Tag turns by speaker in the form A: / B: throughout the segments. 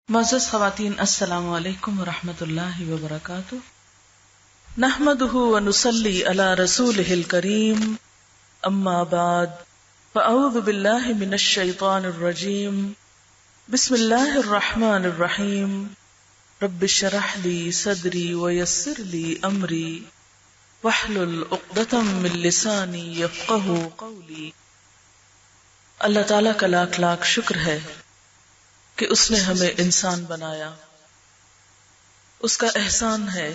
A: معزز خواتین، السلام علیکم ورحمۃ اللہ وبرکاتہ۔ نحمدہ ونصلی علی رسولہ الکریم، اما بعد فاعوذ باللہ من الشیطان الرجیم، بسم اللہ الرحمن الرحیم، رب اشرح لی صدری ویسر لی امری واحلل عقدۃ من لسانی یفقہوا قولی۔ اللہ تعالیٰ کا لاکھ لاکھ شکر ہے کہ اس نے ہمیں انسان بنایا۔ اس کا احسان ہے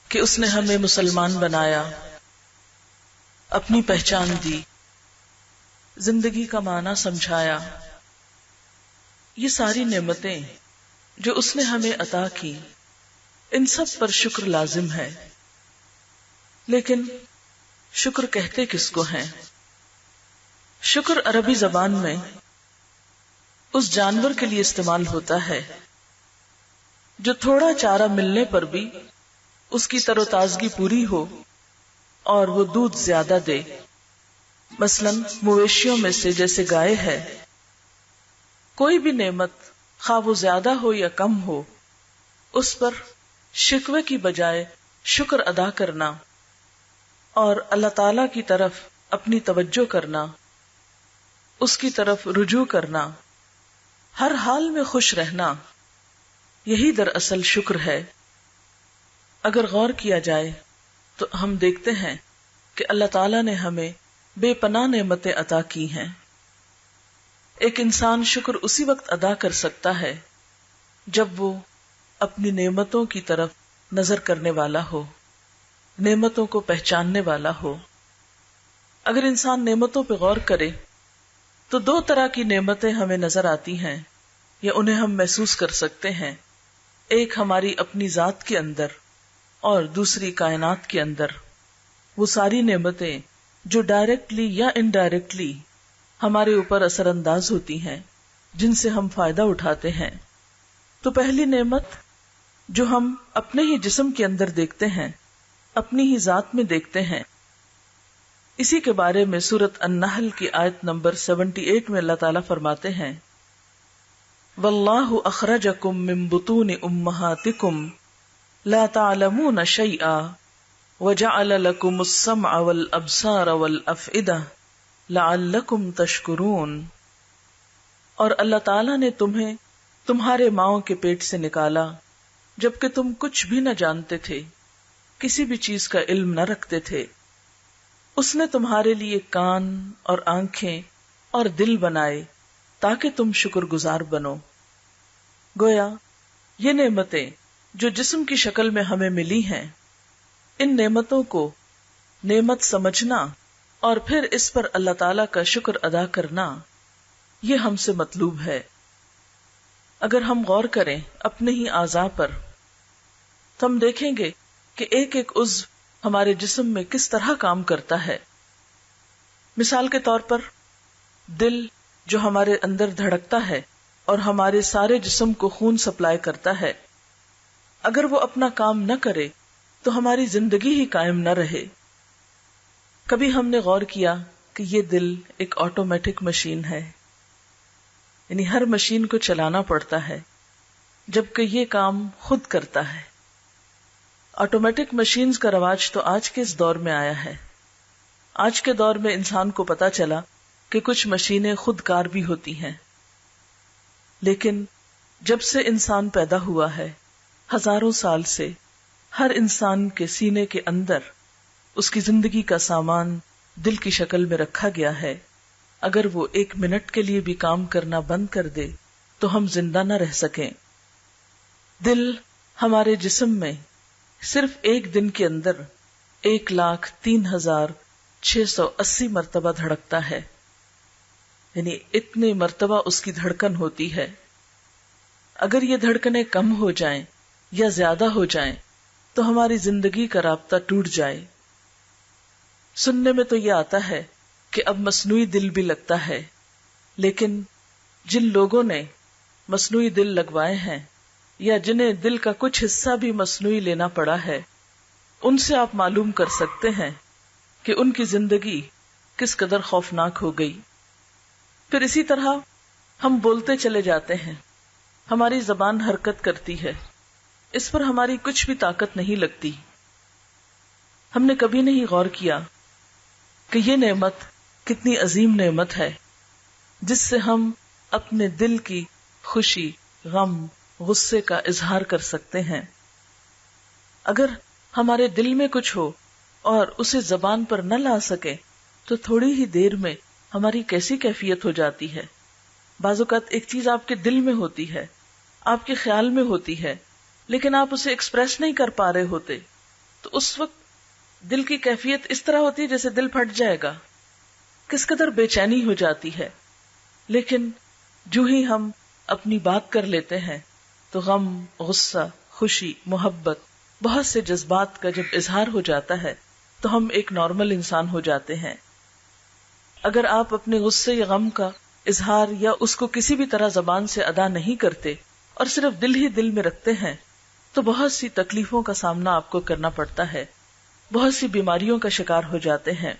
A: کہ اس نے ہمیں مسلمان بنایا، اپنی پہچان دی، زندگی کا معنی سمجھایا۔ یہ ساری نعمتیں جو اس نے ہمیں عطا کی، ان سب پر شکر لازم ہے۔ لیکن شکر کہتے کس کو ہیں؟ شکر عربی زبان میں اس جانور کے لیے استعمال ہوتا ہے جو تھوڑا چارہ ملنے پر بھی اس کی تر و تازگی پوری ہو اور وہ دودھ زیادہ دے۔ مثلاً مویشیوں میں سے جیسے گائے ہے، کوئی بھی نعمت خواہ وہ زیادہ ہو یا کم ہو، اس پر شکوے کی بجائے شکر ادا کرنا اور اللہ تعالی کی طرف اپنی توجہ کرنا، اس کی طرف رجوع کرنا، ہر حال میں خوش رہنا، یہی دراصل شکر ہے۔ اگر غور کیا جائے تو ہم دیکھتے ہیں کہ اللہ تعالیٰ نے ہمیں بے پناہ نعمتیں عطا کی ہیں۔ ایک انسان شکر اسی وقت ادا کر سکتا ہے جب وہ اپنی نعمتوں کی طرف نظر کرنے والا ہو، نعمتوں کو پہچاننے والا ہو۔ اگر انسان نعمتوں پہ غور کرے تو دو طرح کی نعمتیں ہمیں نظر آتی ہیں یا انہیں ہم محسوس کر سکتے ہیں۔ ایک ہماری اپنی ذات کے اندر اور دوسری کائنات کے اندر۔ وہ ساری نعمتیں جو ڈائریکٹلی یا انڈائریکٹلی ہمارے اوپر اثر انداز ہوتی ہیں، جن سے ہم فائدہ اٹھاتے ہیں۔ تو پہلی نعمت جو ہم اپنے ہی جسم کے اندر دیکھتے ہیں، اپنی ہی ذات میں دیکھتے ہیں، اسی کے بارے میں سورۃ النحل کی آیت نمبر 78 میں اللہ تعالیٰ فرماتے ہیں، وَاللَّهُ أَخْرَجَكُم مِّن بُطُونِ أُمَّهَاتِكُمْ لَا تَعْلَمُونَ شَيْئًا وَجَعَلَ لَكُمُ السَّمْعَ وَالْأَبْصَارَ وَالْأَفْئِدَةَ لَعَلَّكُمْ تَشْكُرُونَ۔ اور اللہ تعالیٰ نے تمہیں تمہارے ماؤں کے پیٹ سے نکالا جبکہ تم کچھ بھی نہ جانتے تھے، کسی بھی چیز کا علم نہ رکھتے تھے۔ اس نے تمہارے لیے کان اور آنکھیں اور دل بنائے تاکہ تم شکر گزار بنو۔ گویا یہ نعمتیں جو جسم کی شکل میں ہمیں ملی ہیں، ان نعمتوں کو نعمت سمجھنا اور پھر اس پر اللہ تعالیٰ کا شکر ادا کرنا، یہ ہم سے مطلوب ہے۔ اگر ہم غور کریں اپنے ہی اعضاء پر تو ہم دیکھیں گے کہ ایک ایک عضو ہمارے جسم میں کس طرح کام کرتا ہے۔ مثال کے طور پر دل جو ہمارے اندر دھڑکتا ہے اور ہمارے سارے جسم کو خون سپلائی کرتا ہے، اگر وہ اپنا کام نہ کرے تو ہماری زندگی ہی قائم نہ رہے۔ کبھی ہم نے غور کیا کہ یہ دل ایک آٹومیٹک مشین ہے، یعنی ہر مشین کو چلانا پڑتا ہے جبکہ یہ کام خود کرتا ہے۔ آٹومیٹک مشینز کا رواج تو آج کے اس دور میں آیا ہے۔ آج کے دور میں انسان کو پتا چلا کہ کچھ مشینیں خود کار بھی ہوتی ہیں، لیکن جب سے انسان پیدا ہوا ہے، ہزاروں سال سے ہر انسان کے سینے کے اندر اس کی زندگی کا سامان دل کی شکل میں رکھا گیا ہے۔ اگر وہ 1 منٹ کے لیے بھی کام کرنا بند کر دے تو ہم زندہ نہ رہ سکیں۔ دل ہمارے جسم میں صرف ایک دن کے اندر 1,03,680 مرتبہ دھڑکتا ہے، یعنی اتنے مرتبہ اس کی دھڑکن ہوتی ہے۔ اگر یہ دھڑکنیں کم ہو جائیں یا زیادہ ہو جائیں تو ہماری زندگی کا رابطہ ٹوٹ جائے۔ سننے میں تو یہ آتا ہے کہ اب مصنوعی دل بھی لگتا ہے، لیکن جن لوگوں نے مصنوعی دل لگوائے ہیں یا جنہیں دل کا کچھ حصہ بھی مصنوعی لینا پڑا ہے، ان سے آپ معلوم کر سکتے ہیں کہ ان کی زندگی کس قدر خوفناک ہو گئی۔ پھر اسی طرح ہم بولتے چلے جاتے ہیں، ہماری زبان حرکت کرتی ہے، اس پر ہماری کچھ بھی طاقت نہیں لگتی. ہم نے کبھی نہیں غور کیا کہ یہ نعمت کتنی عظیم نعمت ہے جس سے ہم اپنے دل کی خوشی، غم، غصے کا اظہار کر سکتے ہیں. اگر ہمارے دل میں کچھ ہو اور اسے زبان پر نہ لا سکے تو تھوڑی ہی دیر میں ہماری کیسی کیفیت ہو جاتی ہے. بعض اوقات ایک چیز آپ کے دل میں ہوتی ہے، آپ کے خیال میں ہوتی ہے، لیکن آپ اسے ایکسپریس نہیں کر پا رہے ہوتے، تو اس وقت دل کی کیفیت اس طرح ہوتی ہے جیسے دل پھٹ جائے گا، کس قدر بے چینی ہو جاتی ہے. لیکن جو ہی ہم اپنی بات کر لیتے ہیں تو غم، غصہ، خوشی، محبت، بہت سے جذبات کا جب اظہار ہو جاتا ہے تو ہم ایک نارمل انسان ہو جاتے ہیں. اگر آپ اپنے غصے یا غم کا اظہار یا اس کو کسی بھی طرح زبان سے ادا نہیں کرتے اور صرف دل ہی دل میں رکھتے ہیں تو بہت سی تکلیفوں کا سامنا آپ کو کرنا پڑتا ہے، بہت سی بیماریوں کا شکار ہو جاتے ہیں.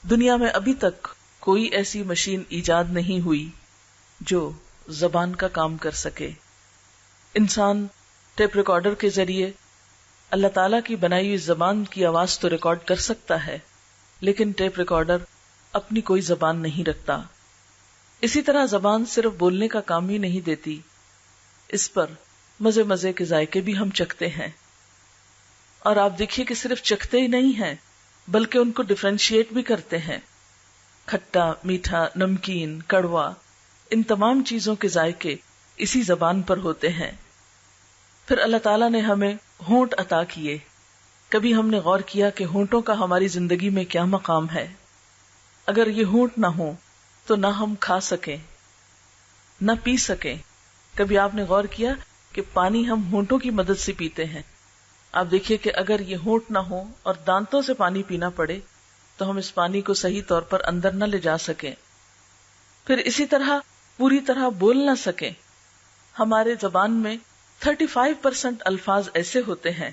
A: دنیا میں ابھی تک کوئی ایسی مشین ایجاد نہیں ہوئی جو زبان کا کام کر سکے. انسان ٹیپ ریکارڈر کے ذریعے اللہ تعالیٰ کی بنائی ہوئی زبان کی آواز تو ریکارڈ کر سکتا ہے، لیکن ٹیپ ریکارڈر اپنی کوئی زبان نہیں رکھتا. اسی طرح زبان صرف بولنے کا کام ہی نہیں دیتی، اس پر مزے مزے کے ذائقے بھی ہم چکھتے ہیں. اور آپ دیکھیے کہ صرف چکھتے ہی نہیں ہیں بلکہ ان کو ڈفرینشیٹ بھی کرتے ہیں. کھٹا، میٹھا، نمکین، کڑوا، ان تمام چیزوں کے ذائقے اسی زبان پر ہوتے ہیں. پھر اللہ تعالیٰ نے ہمیں ہونٹ عطا کیے. کبھی ہم نے غور کیا کہ ہونٹوں کا ہماری زندگی میں کیا مقام ہے؟ اگر یہ ہونٹ نہ ہو تو نہ ہم کھا سکیں، نہ پی سکیں. کبھی آپ نے غور کیا کہ پانی ہم ہونٹوں کی مدد سے پیتے ہیں. آپ دیکھیے کہ اگر یہ ہونٹ نہ ہو اور دانتوں سے پانی پینا پڑے تو ہم اس پانی کو صحیح طور پر اندر نہ لے جا سکیں. پھر اسی طرح پوری طرح بول نہ سکیں. ہمارے زبان میں 35% الفاظ ایسے ہوتے ہیں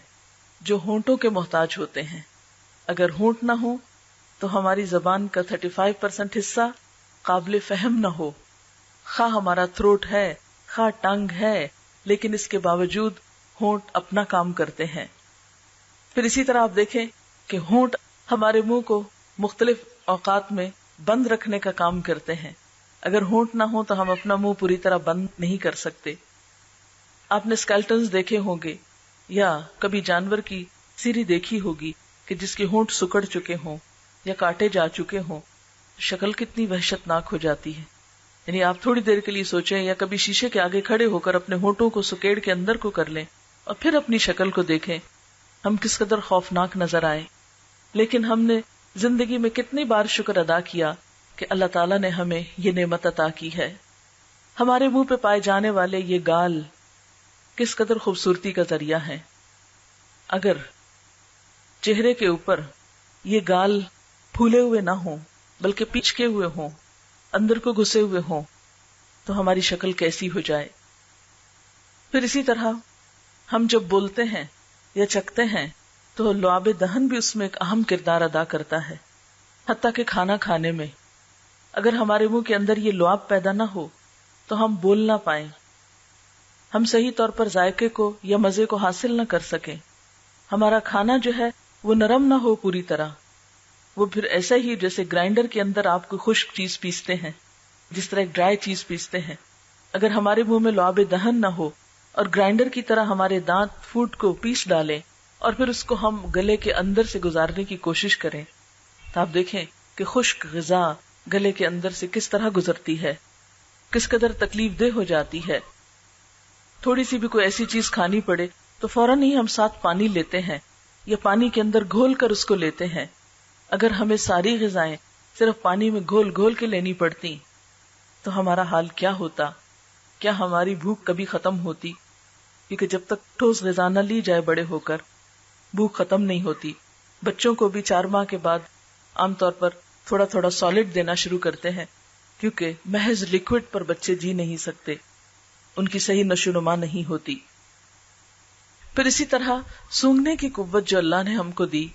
A: جو ہونٹوں کے محتاج ہوتے ہیں. اگر ہونٹ نہ ہو تو ہماری زبان کا 35% حصہ قابل فہم نہ ہو. خواہ ہمارا تھروٹ ہے، خواہ ٹنگ ہے، لیکن اس کے باوجود ہونٹ اپنا کام کرتے ہیں. پھر اسی طرح آپ دیکھیں کہ ہونٹ ہمارے منہ کو مختلف اوقات میں بند رکھنے کا کام کرتے ہیں. اگر ہونٹ نہ ہو تو ہم اپنا منہ پوری طرح بند نہیں کر سکتے. آپ نے اسکیلٹنز دیکھے ہوں گے یا کبھی جانور کی سیری دیکھی ہوگی کہ جس کے ہونٹ سکڑ چکے ہوں یا کاٹے جا چکے ہوں. شکل کتنی وحشتناک ہو جاتی ہے. یعنی آپ تھوڑی دیر کے لیے سوچیں یا کبھی شیشے کے آگے کھڑے ہو کر اپنے ہونٹوں کو سکیڑ کے اندر کو کر لیں اور پھر اپنی شکل کو دیکھیں، ہم کس قدر خوفناک نظر آئے. لیکن ہم نے زندگی میں کتنی بار شکر ادا کیا کہ اللہ تعالیٰ نے ہمیں یہ نعمت عطا کی ہے. ہمارے منہ پہ پائے جانے والے یہ گال کس قدر خوبصورتی کا ذریعہ ہے. اگر چہرے کے اوپر یہ گال پھولے ہوئے نہ ہوں بلکہ پیچکے ہوئے ہوں، اندر کو گھسے ہوئے ہوں، تو ہماری شکل کیسی ہو جائے. پھر اسی طرح ہم جب بولتے ہیں یا چکھتے ہیں تو لعاب دہن بھی اس میں ایک اہم کردار ادا کرتا ہے. حتیٰ کہ کھانا کھانے میں اگر ہمارے منہ کے اندر یہ لعاب پیدا نہ ہو تو ہم بول نہ پائیں، ہم صحیح طور پر ذائقے کو یا مزے کو حاصل نہ کر سکیں. ہمارا کھانا جو ہے وہ نرم نہ ہو پوری طرح. وہ پھر ایسا ہی جیسے گرائنڈر کے اندر آپ کو خشک چیز پیستے ہیں، جس طرح ایک ڈرائی چیز پیستے ہیں. اگر ہمارے منہ میں لعاب دہن نہ ہو اور گرائنڈر کی طرح ہمارے دانت فوڈ کو پیس ڈالیں اور پھر اس کو ہم گلے کے اندر سے گزارنے کی کوشش کریں تو آپ دیکھیں کہ خشک غذا گلے کے اندر سے کس طرح گزرتی ہے، کس قدر تکلیف دہ ہو جاتی ہے. تھوڑی سی بھی کوئی ایسی چیز کھانی پڑے تو فوراً ہی ہم ساتھ پانی لیتے ہیں یا پانی کے اندر گھول کر اس کو لیتے ہیں. اگر ہمیں ساری غذائیں صرف پانی میں گھول گھول کے لینی پڑتی تو ہمارا حال کیا ہوتا؟ کیا ہماری بھوک کبھی ختم ہوتی؟ کیونکہ جب تک ٹھوس غذا نہ لی جائے بڑے ہو کر بھوک ختم نہیں ہوتی. بچوں کو بھی 4 ماہ کے بعد عام طور پر تھوڑا تھوڑا سالڈ دینا شروع کرتے ہیں کیونکہ محض لکوڈ پر بچے جی نہیں سکتے، ان کی صحیح نشو و نما نہیں ہوتی. پھر اسی طرح سونگھنے کی قوت جو اللہ نے ہم کو دی،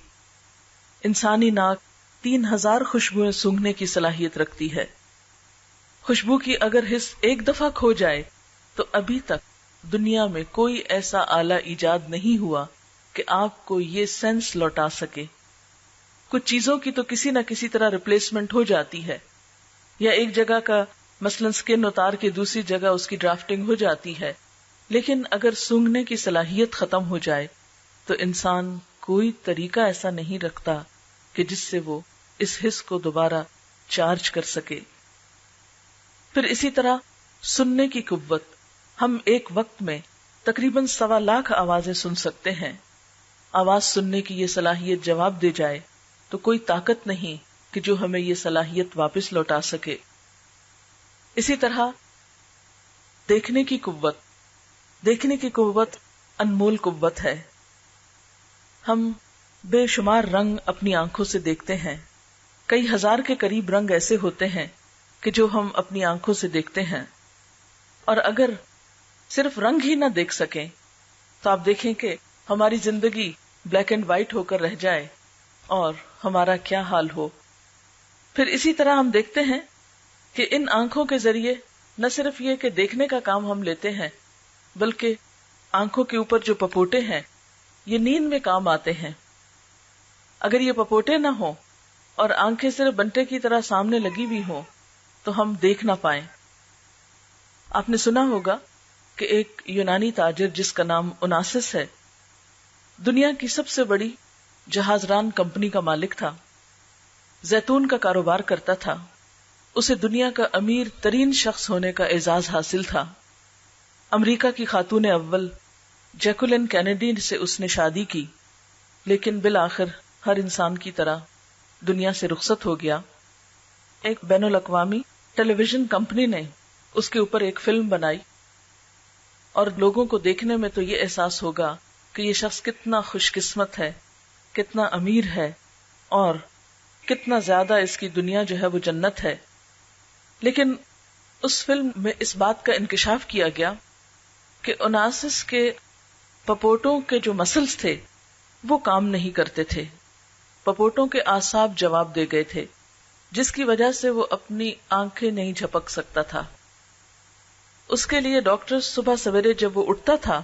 A: انسانی ناک 3000 خوشبوئیں سونگھنے کی صلاحیت رکھتی ہے. خوشبو کی اگر حس ایک دفعہ کھو جائے تو ابھی تک دنیا میں کوئی ایسا آلہ ایجاد نہیں ہوا کہ آپ کو یہ سینس لوٹا سکے. کچھ چیزوں کی تو کسی نہ کسی طرح ریپلیسمنٹ ہو جاتی ہے، یا ایک جگہ کا مثلاً سکن اتار کے دوسری جگہ اس کی ڈرافٹنگ ہو جاتی ہے، لیکن اگر سونگھنے کی صلاحیت ختم ہو جائے تو انسان کوئی طریقہ ایسا نہیں رکھتا کہ جس سے وہ اس حس کو دوبارہ چارج کر سکے. پھر اسی طرح سننے کی قوت، ہم ایک وقت میں تقریباً 1.25 لاکھ آوازیں سن سکتے ہیں. آواز سننے کی یہ صلاحیت جواب دے جائے تو کوئی طاقت نہیں کہ جو ہمیں یہ صلاحیت واپس لوٹا سکے. اسی طرح دیکھنے کی قوت انمول قوت ہے. ہم بے شمار رنگ اپنی آنکھوں سے دیکھتے ہیں. کئی ہزار کے قریب رنگ ایسے ہوتے ہیں کہ جو ہم اپنی آنکھوں سے دیکھتے ہیں، اور اگر صرف رنگ ہی نہ دیکھ سکیں تو آپ دیکھیں کہ ہماری زندگی بلیک اینڈ وائٹ ہو کر رہ جائے اور ہمارا کیا حال ہو. پھر اسی طرح ہم دیکھتے ہیں کہ ان آنکھوں کے ذریعے نہ صرف یہ کہ دیکھنے کا کام ہم لیتے ہیں، بلکہ آنکھوں کے اوپر جو پپوٹے ہیں یہ نیند میں کام آتے ہیں. اگر یہ پپوٹے نہ ہوں اور آنکھیں صرف بنٹے کی طرح سامنے لگی ہوئی ہوں تو ہم دیکھ نہ پائیں. آپ نے سنا ہوگا کہ ایک یونانی تاجر جس کا نام اوناسس ہے، دنیا کی سب سے بڑی جہاز ران کمپنی کا مالک تھا، زیتون کا کاروبار کرتا تھا. اسے دنیا کا امیر ترین شخص ہونے کا اعزاز حاصل تھا. امریکہ کی خاتون اول جیکولین کینیڈی سے اس نے شادی کی، لیکن بالآخر ہر انسان کی طرح دنیا سے رخصت ہو گیا. ایک بین الاقوامی ٹیلی ویژن کمپنی نے اس کے اوپر ایک فلم بنائی، اور لوگوں کو دیکھنے میں تو یہ احساس ہوگا کہ یہ شخص کتنا خوش قسمت ہے، کتنا امیر ہے، اور کتنا زیادہ اس کی دنیا جو ہے وہ جنت ہے. لیکن اس فلم میں اس بات کا انکشاف کیا گیا کہ اوناسس کے پپوٹوں کے جو مسلز تھے وہ کام نہیں کرتے تھے. پپوٹوں کے اعصاب جواب دے گئے تھے، جس کی وجہ سے وہ اپنی آنکھیں نہیں جھپک سکتا تھا. اس کے لیے ڈاکٹر صبح سویرے جب وہ اٹھتا تھا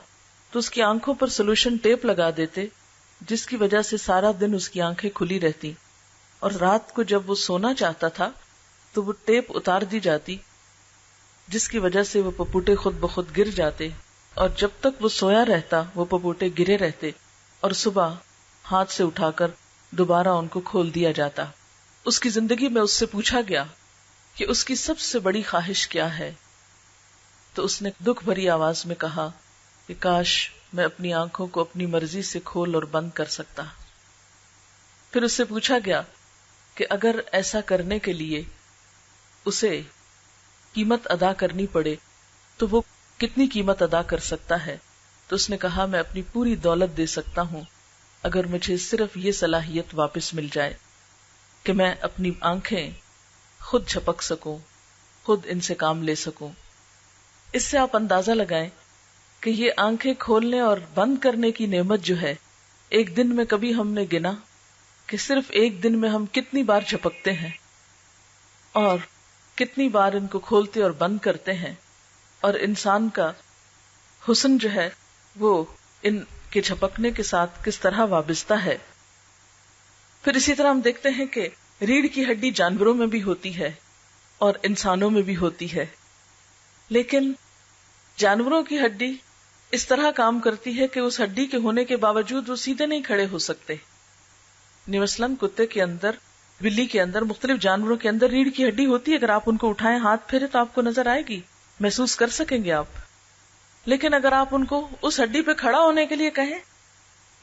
A: تو اس کی آنکھوں پر سولوشن ٹیپ لگا دیتے، جس کی وجہ سے سارا دن اس کی آنکھیں کھلی رہتی، اور رات کو جب وہ سونا چاہتا تھا تو وہ ٹیپ اتار دی جاتی، جس کی وجہ سے وہ پپوٹے خود بخود گر جاتے، اور جب تک وہ سویا رہتا وہ پپوٹے گرے رہتے، اور صبح ہاتھ سے اٹھا کر دوبارہ ان کو کھول دیا جاتا. اس کی زندگی میں اس سے پوچھا گیا کہ اس کی سب سے بڑی خواہش کیا ہے، تو اس نے دکھ بھری آواز میں کہا کہ کاش میں اپنی آنکھوں کو اپنی مرضی سے کھول اور بند کر سکتا. پھر اس سے پوچھا گیا کہ اگر ایسا کرنے کے لیے اسے قیمت ادا کرنی پڑے تو وہ کتنی قیمت ادا کر سکتا ہے، تو اس نے کہا میں اپنی پوری دولت دے سکتا ہوں اگر مجھے صرف یہ صلاحیت واپس مل جائے کہ میں اپنی آنکھیں خود جھپک سکوں، خود ان سے کام لے سکوں. اس سے آپ اندازہ لگائیں کہ یہ آنکھیں کھولنے اور بند کرنے کی نعمت جو ہے، ایک دن میں کبھی ہم نے گنا کہ صرف ایک دن میں ہم کتنی بار جھپکتے ہیں اور کتنی بار ان کو کھولتے اور بند کرتے ہیں، اور انسان کا حسن جو ہے وہ ان کے جھپکنے کے ساتھ کس طرح وابستہ ہے. پھر اسی طرح ہم دیکھتے ہیں کہ ریڑھ کی ہڈی جانوروں میں بھی ہوتی ہے اور انسانوں میں بھی ہوتی ہے، لیکن جانوروں کی ہڈی اس طرح کام کرتی ہے کہ اس ہڈی کے ہونے کے باوجود وہ سیدھے نہیں کھڑے ہو سکتے. مثلاً کتے کے اندر، بلی کے اندر، مختلف جانوروں کے اندر ریڑھ کی ہڈی ہوتی ہے. اگر آپ ان کو اٹھائیں، ہاتھ پھیرے تو آپ کو نظر آئے گی، محسوس کر سکیں گے آپ. لیکن اگر آپ ان کو اس ہڈی پہ کھڑا ہونے کے لیے کہیں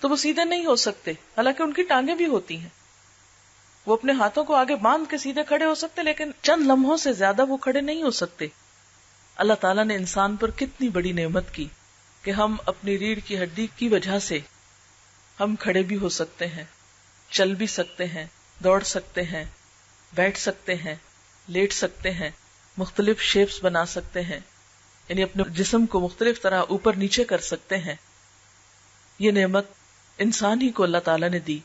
A: تو وہ سیدھے نہیں ہو سکتے، حالانکہ ان کی ٹانگیں بھی ہوتی ہیں. وہ اپنے ہاتھوں کو آگے باندھ کے سیدھے کھڑے ہو سکتے، لیکن چند لمحوں سے زیادہ وہ کھڑے نہیں ہو سکتے. اللہ تعالیٰ نے انسان پر کتنی بڑی نعمت کی کہ ہم اپنی ریڑھ کی ہڈی کی وجہ سے ہم کھڑے بھی ہو سکتے ہیں، چل بھی سکتے ہیں، دوڑ سکتے ہیں، بیٹھ سکتے ہیں، لیٹ سکتے ہیں، مختلف شیپس بنا سکتے ہیں، یعنی اپنے جسم کو مختلف طرح اوپر نیچے کر سکتے ہیں. یہ نعمت انسان ہی کو اللہ تعالیٰ نے دی.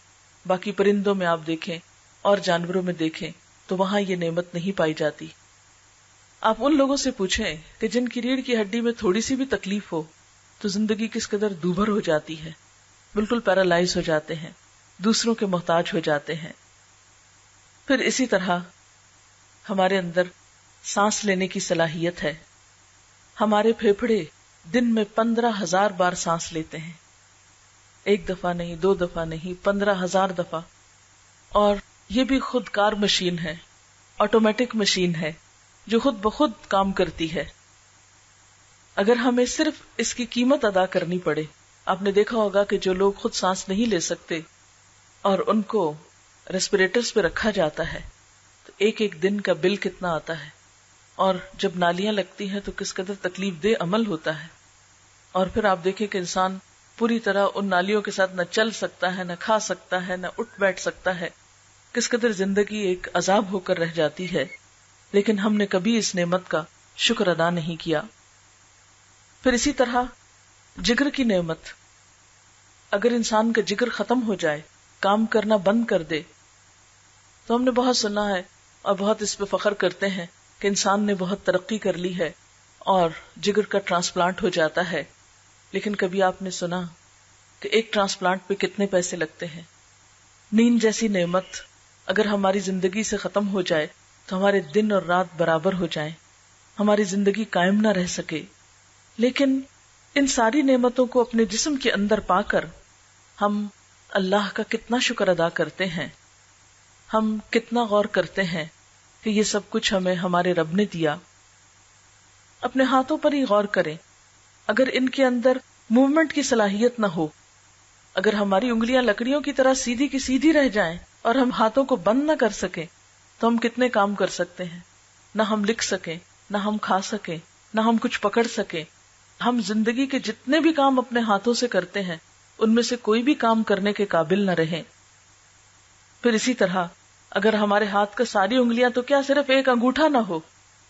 A: باقی پرندوں میں آپ دیکھیں اور جانوروں میں دیکھیں تو وہاں یہ نعمت نہیں پائی جاتی. آپ ان لوگوں سے پوچھیں کہ جن کی ریڑھ کی ہڈی میں تھوڑی سی بھی تکلیف ہو تو زندگی کس قدر دوبھر ہو جاتی ہے، بالکل پیرالائز ہو جاتے ہیں، دوسروں کے محتاج ہو جاتے ہیں۔ پھر اسی طرح ہمارے اندر سانس لینے کی صلاحیت ہے، ہمارے پھیپھڑے دن میں 15,000 بار سانس لیتے ہیں، ایک دفعہ نہیں، 2 دفعہ نہیں، 15,000 دفعہ۔ اور یہ بھی خود کار مشین ہے، آٹومیٹک مشین ہے جو خود بخود کام کرتی ہے۔ اگر ہمیں صرف اس کی قیمت ادا کرنی پڑے، آپ نے دیکھا ہوگا کہ جو لوگ خود سانس نہیں لے سکتے اور ان کو ریسپیریٹرز پہ رکھا جاتا ہے تو ایک ایک دن کا بل کتنا آتا ہے، اور جب نالیاں لگتی ہیں تو کس قدر تکلیف دہ عمل ہوتا ہے۔ اور پھر آپ دیکھیں کہ انسان پوری طرح ان نالیوں کے ساتھ نہ چل سکتا ہے، نہ کھا سکتا ہے، نہ اٹھ بیٹھ سکتا ہے، کس قدر زندگی ایک عذاب ہو کر رہ جاتی ہے، لیکن ہم نے کبھی اس نعمت کا شکر ادا نہیں کیا۔ پھر اسی طرح جگر کی نعمت، اگر انسان کا جگر ختم ہو جائے، کام کرنا بند کر دے، تو ہم نے بہت سنا ہے اور بہت اس پہ فخر کرتے ہیں کہ انسان نے بہت ترقی کر لی ہے اور جگر کا ٹرانسپلانٹ ہو جاتا ہے، لیکن کبھی آپ نے سنا کہ ایک ٹرانسپلانٹ پہ کتنے پیسے لگتے ہیں؟ نیند جیسی نعمت اگر ہماری زندگی سے ختم ہو جائے تو ہمارے دن اور رات برابر ہو جائیں، ہماری زندگی قائم نہ رہ سکے۔ لیکن ان ساری نعمتوں کو اپنے جسم کے اندر پا کر ہم اللہ کا کتنا شکر ادا کرتے ہیں، ہم کتنا غور کرتے ہیں کہ یہ سب کچھ ہمیں ہمارے رب نے دیا۔ اپنے ہاتھوں پر ہی غور کریں، اگر ان کے اندر موومنٹ کی صلاحیت نہ ہو، اگر ہماری انگلیاں لکڑیوں کی طرح سیدھی کی سیدھی رہ جائیں اور ہم ہاتھوں کو بند نہ کر سکیں تو ہم کتنے کام کر سکتے ہیں؟ نہ ہم لکھ سکیں، نہ ہم کھا سکیں، نہ ہم کچھ پکڑ سکیں۔ ہم زندگی کے جتنے بھی کام اپنے ہاتھوں سے کرتے ہیں ان میں سے کوئی بھی کام کرنے کے قابل نہ رہیں۔ پھر اسی طرح اگر ہمارے ہاتھ کا ساری انگلیاں تو کیا صرف ایک انگوٹھا نہ ہو،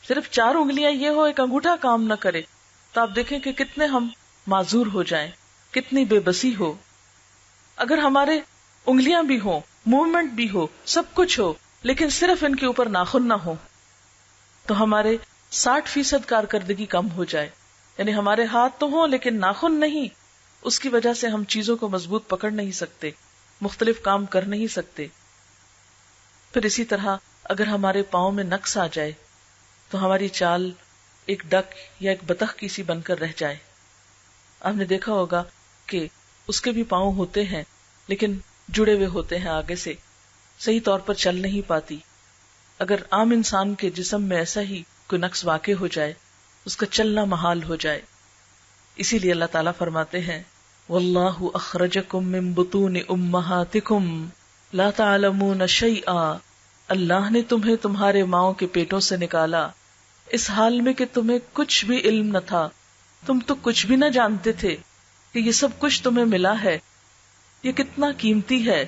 A: صرف 4 انگلیاں یہ ہو، ایک انگوٹھا کام نہ کرے، تو آپ دیکھیں کہ کتنے ہم معذور ہو جائیں، کتنی بے بسی ہو۔ اگر ہمارے انگلیاں بھی ہوں، موومنٹ بھی ہو، سب کچھ ہو، لیکن صرف ان کے اوپر ناخن نہ ہو تو ہمارے 60% کارکردگی کم ہو جائے۔ یعنی ہمارے ہاتھ تو ہوں لیکن ناخن نہیں، اس کی وجہ سے ہم چیزوں کو مضبوط پکڑ نہیں سکتے، مختلف کام کر نہیں سکتے۔ پھر اسی طرح اگر ہمارے پاؤں میں نقص آ جائے تو ہماری چال ایک ڈک یا ایک بطخ کی سی بن کر رہ جائے۔ آپ نے دیکھا ہوگا کہ اس کے بھی پاؤں ہوتے ہیں لیکن جڑے ہوئے ہوتے ہیں آگے سے، صحیح طور پر چل نہیں پاتی۔ اگر عام انسان کے جسم میں ایسا ہی کوئی نقص واقع ہو جائے، اس کا چلنا محال ہو جائے۔ اسی لیے اللہ تعالیٰ فرماتے ہیں واللہ اخرجکم من بطون امہاتکم لا تعلمون شیئا، اللہ نے تمہیں تمہارے ماؤں کے پیٹوں سے نکالا اس حال میں کہ تمہیں کچھ بھی علم نہ تھا، تم تو کچھ بھی نہ جانتے تھے کہ یہ سب کچھ تمہیں ملا ہے، یہ کتنا قیمتی ہے،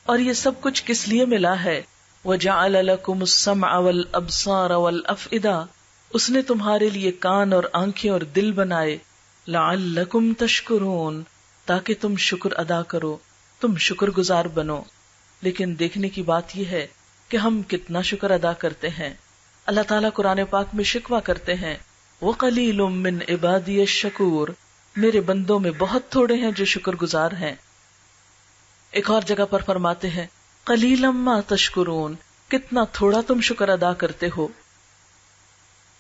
A: اور یہ سب کچھ کس لیے ملا ہے۔ وَجَعَلَ لَكُمُ السَّمْعَ وَالْأَبْصَارَ وَالْأَفْئِدَةَ، اس نے تمہارے لیے کان اور آنکھیں اور دل بنائے، لَعَلَّكُمْ تَشْكُرُونَ، تاکہ تم شکر ادا کرو، تم شکر گزار بنو۔ لیکن دیکھنے کی بات یہ ہے کہ ہم کتنا شکر ادا کرتے ہیں۔ اللہ تعالیٰ قرآن پاک میں شکوہ کرتے ہیں وَقَلِيلٌ مِّنْ عِبَادِيَ الشَّكُورُ، میرے بندوں میں بہت تھوڑے ہیں جو شکر گزار ہیں۔ ایک اور جگہ پر فرماتے ہیں قَلِيلًا مَا تَشْكُرُونَ، کتنا تھوڑا تم شکر ادا کرتے ہو۔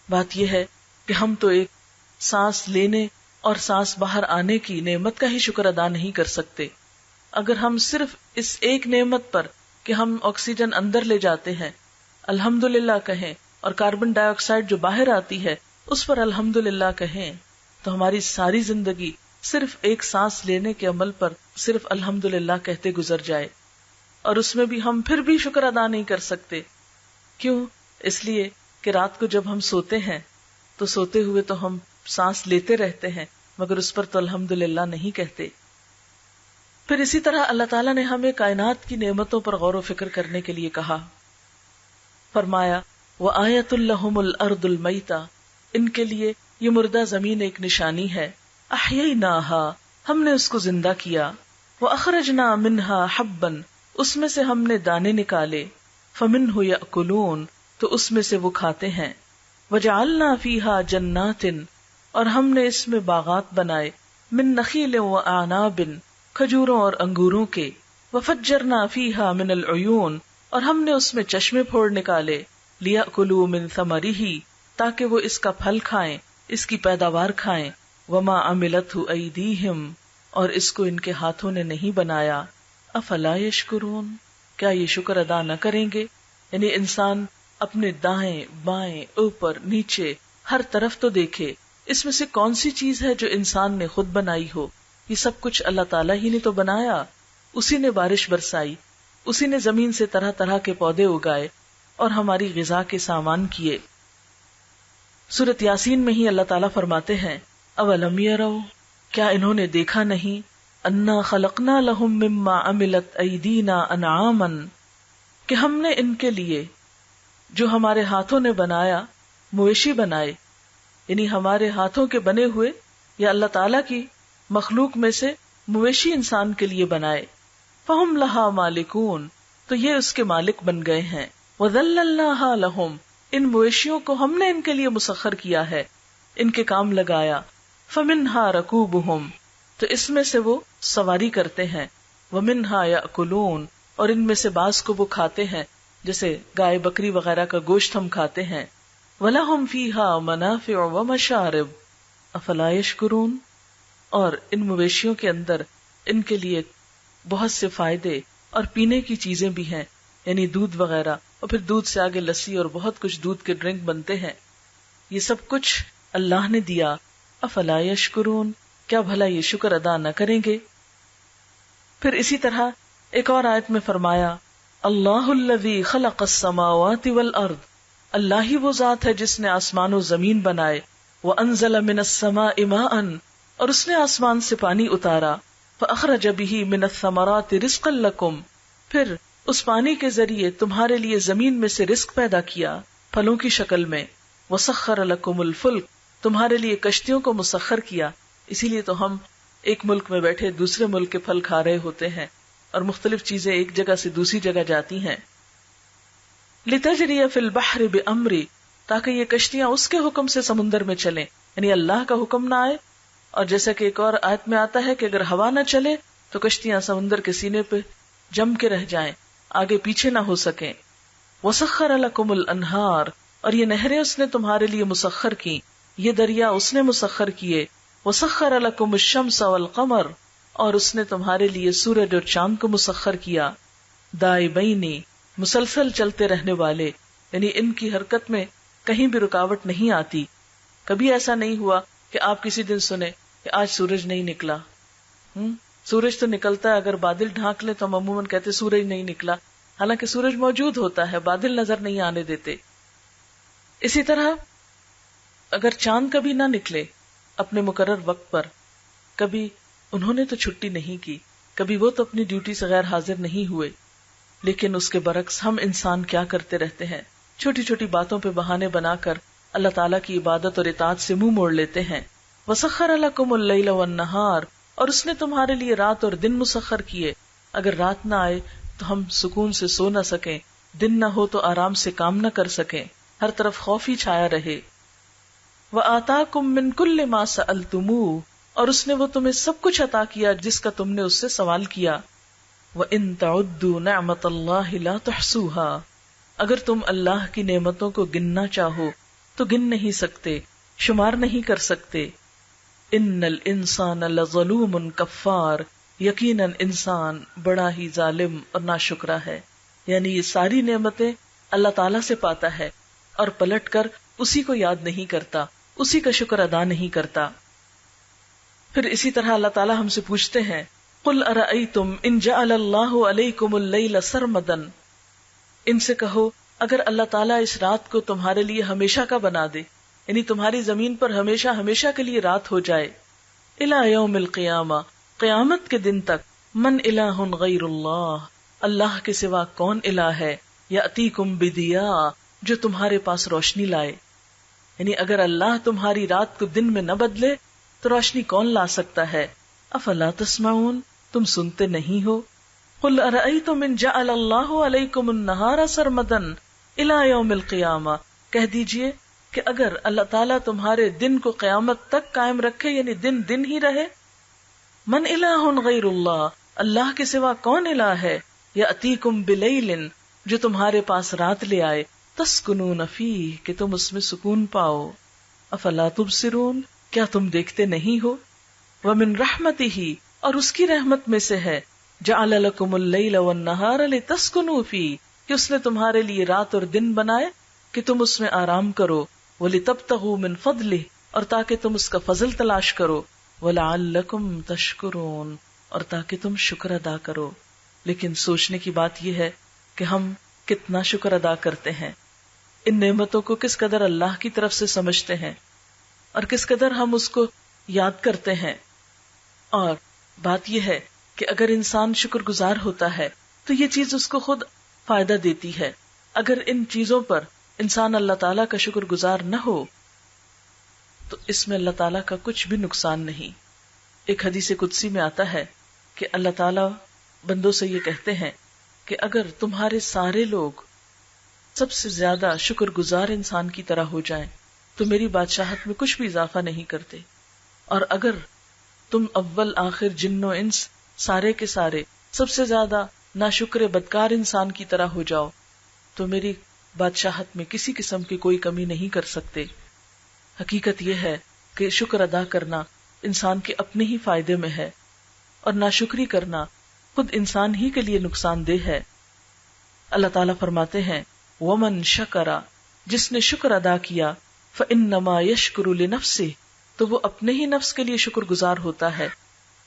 A: بات یہ ہے کہ ہم تو ایک سانس لینے اور سانس باہر آنے کی نعمت کا ہی شکر ادا نہیں کر سکتے۔ اگر ہم صرف اس ایک نعمت پر کہ ہم آکسیجن اندر لے جاتے ہیں الحمدللہ کہیں، اور کاربن ڈائی آکسائڈ جو باہر آتی ہے اس پر الحمدللہ کہیں، تو ہماری ساری زندگی صرف ایک سانس لینے کے عمل پر صرف الحمدللہ کہتے گزر جائے، اور اس میں بھی ہم پھر بھی شکر ادا نہیں کر سکتے۔ کیوں؟ اس لیے کہ رات کو جب ہم سوتے ہیں تو سوتے ہوئے تو ہم سانس لیتے رہتے ہیں مگر اس پر تو الحمدللہ نہیں کہتے۔ پھر اسی طرح اللہ تعالیٰ نے ہمیں کائنات کی نعمتوں پر غور و فکر کرنے کے لیے کہا، فرمایا وَآیَةٌ لَهُمُ الْأَرْضُ الْمَيْتَةُ، ان کے لیے یہ مردہ زمین ایک نشانی ہے، أَحْيَيْنَاهَا، ہم نے اس کو زندہ کیا، وَأَخْرَجْنَا مِنْهَا حَبًّا، اس میں سے ہم نے دانے نکالے، فَمِنْهُ يَأْكُلُونَ، تو اس میں سے وہ کھاتے ہیں، وجعلنا فیہا جنات، اور ہم نے اس میں باغات بنائے، من نخیل و اعناب، کھجوروں اور انگوروں کے، وفجرنا فیہا من العیون، اور ہم نے اس میں چشمے پھوڑ نکالے، لیأکلوا من ثمرہ، تاکہ وہ اس کا پھل کھائیں، اس کی پیداوار کھائیں، وما عملتہ ایدیہم، اور اس کو ان کے ہاتھوں نے نہیں بنایا، افلا یشکرون، کیا یہ شکر ادا نہ کریں گے؟ یعنی انسان اپنے دائیں بائیں اوپر نیچے ہر طرف تو دیکھے، اس میں سے کون سی چیز ہے جو انسان نے خود بنائی ہو؟ یہ سب کچھ اللہ تعالیٰ ہی نے تو بنایا، اسی نے بارش برسائی، اسی نے زمین سے طرح طرح کے پودے اگائے اور ہماری غذا کے سامان کیے۔ سورۃ یاسین میں ہی اللہ تعالیٰ فرماتے ہیں اولم یروا، کیا انہوں نے دیکھا نہیں، انا خلقنا لہم مما عملت ایدینا انعاما، کہ ہم نے ان کے لیے جو ہمارے ہاتھوں نے بنایا مویشی بنائے، یعنی ہمارے ہاتھوں کے بنے ہوئے یا اللہ تعالیٰ کی مخلوق میں سے مویشی انسان کے لیے بنائے، فہم لہا مالکون، تو یہ اس کے مالک بن گئے ہیں، وذللناہا لہم، ان مویشیوں کو ہم نے ان کے لیے مسخر کیا ہے، ان کے کام لگایا، فمنہا رکوبہم، تو اس میں سے وہ سواری کرتے ہیں، ومنہا یأکلون، اور ان میں سے بعض کو وہ کھاتے ہیں، جیسے گائے بکری وغیرہ کا گوشت ہم کھاتے ہیں، وَلَهُمْ فِيهَا مَنَافِعُ وَمَشَارِبُ أَفَلَا يَشْكُرُونَ، اور ان مویشیوں کے اندر ان کے لیے بہت سے فائدے اور پینے کی چیزیں بھی ہیں، یعنی دودھ وغیرہ، اور پھر دودھ سے آگے لسی اور بہت کچھ دودھ کے ڈرنک بنتے ہیں، یہ سب کچھ اللہ نے دیا، افلا یشکرون، کیا بھلا یہ شکر ادا نہ کریں گے؟ پھر اسی طرح ایک اور آیت میں فرمایا اللہ الذی خلق السماوات والارض، اللہ ہی وہ ذات ہے جس نے آسمان و زمین بنائے، وانزل من السماء ماء، اور اس نے آسمان سے پانی اتارا، فاخرج به من الثمرات رزقا لکم، پھر اس پانی کے ذریعے تمہارے لیے زمین میں سے رزق پیدا کیا پھلوں کی شکل میں، وسخر لکم الفلک، تمہارے لیے کشتیوں کو مسخر کیا، اسی لیے تو ہم ایک ملک میں بیٹھے دوسرے ملک کے پھل کھا رہے ہوتے ہیں اور مختلف چیزیں ایک جگہ سے دوسری جگہ جاتی ہیں، لِتَجْرِيَ فِي الْبَحْرِ بِأَمْرِي، تاکہ یہ کشتیاں اس کے حکم سے سمندر میں چلیں، یعنی اللہ کا حکم نہ آئے، اور جیسا کہ ایک اور آیت میں آتا ہے کہ اگر ہوا نہ چلے تو کشتیاں سمندر کے سینے پہ جم کے رہ جائیں، آگے پیچھے نہ ہو سکیں، وَسَخَّرَ لَكُمُ الْأَنْهَارِ، اور یہ نہریں اس نے تمہارے لیے مسخر کی، یہ دریا اس نے مسخر کیے، وَسَخَّرَ لَكُمُ الشَّمْسَ وَالْقَمَرَ، اور اس نے تمہارے لیے سورج اور چاند کو مسخر کیا، دائبین، مسلسل چلتے رہنے والے، یعنی ان کی حرکت میں کہیں بھی رکاوٹ نہیں آتی، کبھی ایسا نہیں ہوا کہ آپ کسی دن سنیں کہ آج سورج نہیں نکلا، سورج تو نکلتا ہے، اگر بادل ڈھانک لیں تو ہم عموماً کہتے سورج نہیں نکلا، حالانکہ سورج موجود ہوتا ہے، بادل نظر نہیں آنے دیتے۔ اسی طرح اگر چاند کبھی نہ نکلے اپنے مقرر وقت پر، کبھی انہوں نے تو چھٹی نہیں کی، کبھی وہ تو اپنی ڈیوٹی سے غیر حاضر نہیں ہوئے، لیکن اس کے برعکس ہم انسان کیا کرتے رہتے ہیں، چھوٹی چھوٹی باتوں پہ بہانے بنا کر اللہ تعالیٰ کی عبادت اور اطاعت سے منہ موڑ لیتے ہیں۔ وَسَخَّرَ لَكُمُ اللَّيْلَ وَالنَّهَارَ، اور اس نے تمہارے لیے رات اور دن مسخر کیے، اگر رات نہ آئے تو ہم سکون سے سو نہ سکیں، دن نہ ہو تو آرام سے کام نہ کر سکیں، ہر طرف خوف ہی چھایا رہے۔ وَآتَاكُم مِّن كُلِّ مَا سَأَلْتُمُوهُ، اور اس نے وہ تمہیں سب کچھ عطا کیا جس کا تم نے اس سے سوال کیا۔ وَإِن تَعُدُّوا نِعْمَتَ اللَّهِ لَا تُحْصُوهَا، اگر تم اللہ کی نعمتوں کو گننا چاہو تو گن نہیں سکتے، شمار نہیں کر سکتے۔ ان الانسان لظلوم کفار، یقیناً انسان بڑا ہی ظالم اور ناشکرا ہے، یعنی یہ ساری نعمتیں اللہ تعالیٰ سے پاتا ہے اور پلٹ کر اسی کو یاد نہیں کرتا، اسی کا شکر ادا نہیں کرتا۔ پھر اسی طرح اللہ تعالیٰ ہم سے پوچھتے ہیں قل ارأیتم ان جعل اللہ علیکم اللیل سرمدا، ان سے کہو اگر اللہ تعالیٰ اس رات کو تمہارے لیے ہمیشہ کا بنا دے، یعنی تمہاری زمین پر ہمیشہ ہمیشہ کے لیے رات ہو جائے، الی یوم القیامہ، قیامت کے دن تک، من الہ غیر اللہ، اللہ کے سوا کون الہ ہے، یاتیکم بدیاء، جو تمہارے پاس روشنی لائے، یعنی اگر اللہ تمہاری رات کو دن میں نہ بدلے تو روشنی کون لا سکتا ہے؟ افلا تسمعون، تم سنتے نہیں ہو؟ قل ارأیتم ان جعل اللہ علیکم النہار سرمدا الی یوم القیامہ، کہہ دیجئے کہ اگر اللہ تعالیٰ تمہارے دن کو قیامت تک قائم رکھے، یعنی دن دن ہی رہے، من الہ غیر اللہ، اللہ کے سوا کون الہ ہے، یاتیکم بلیل، جو تمہارے پاس رات لے آئے، تسکنون فیہ، کہ تم اس میں سکون پاؤ، افلا تبصرون، کیا تم دیکھتے نہیں ہو، ومن رحمتہ، اور اس کی رحمت میں سے ہے، جعل لکم اللیل والنہار لتسکنوا فیہ، کہ اس نے تمہارے لیے رات اور دن بنائے کہ تم اس میں آرام کرو، وَلِتَبْتَغُوا مِن فَضْلِهِ، اور تاکہ تم اس کا فضل تلاش کرو، وَلَعَلَّكُمْ تَشْكُرُونَ، اور تاکہ تم شکر ادا کرو۔ لیکن سوچنے کی بات یہ ہے کہ ہم کتنا شکر ادا کرتے ہیں، ان نعمتوں کو کس قدر اللہ کی طرف سے سمجھتے ہیں، اور کس قدر ہم اس کو یاد کرتے ہیں۔ اور بات یہ ہے کہ اگر انسان شکر گزار ہوتا ہے تو یہ چیز اس کو خود فائدہ دیتی ہے۔ اگر ان چیزوں پر انسان اللہ تعالیٰ کا شکر گزار نہ ہو تو اس میں اللہ تعالیٰ کا کچھ بھی نقصان نہیں۔ ایک حدیث قدسی میں آتا ہے کہ اللہ تعالیٰ بندوں سے یہ کہتے ہیں کہ اگر تمہارے سارے لوگ سب سے زیادہ شکر گزار انسان کی طرح ہو جائیں تو میری بادشاہت میں کچھ بھی اضافہ نہیں کرتے، اور اگر تم اول آخر جن و انس سارے کے سارے سب سے زیادہ ناشکر بدکار انسان کی طرح ہو جاؤ تو میری بادشاہت میں کسی قسم کی کوئی کمی نہیں کر سکتے۔ حقیقت یہ ہے کہ شکر ادا کرنا انسان کے اپنے ہی فائدے میں ہے، اور ناشکری کرنا خود انسان ہی کے لیے نقصان دہ ہے۔ اللہ تعالیٰ فرماتے ہیں وَمَن شَكَرَ، جس نے شکر ادا کیا، فَإِنَّمَا يَشْكُرُ لِنَفْسِهِ، تو وہ اپنے ہی نفس کے لیے شکر گزار ہوتا ہے،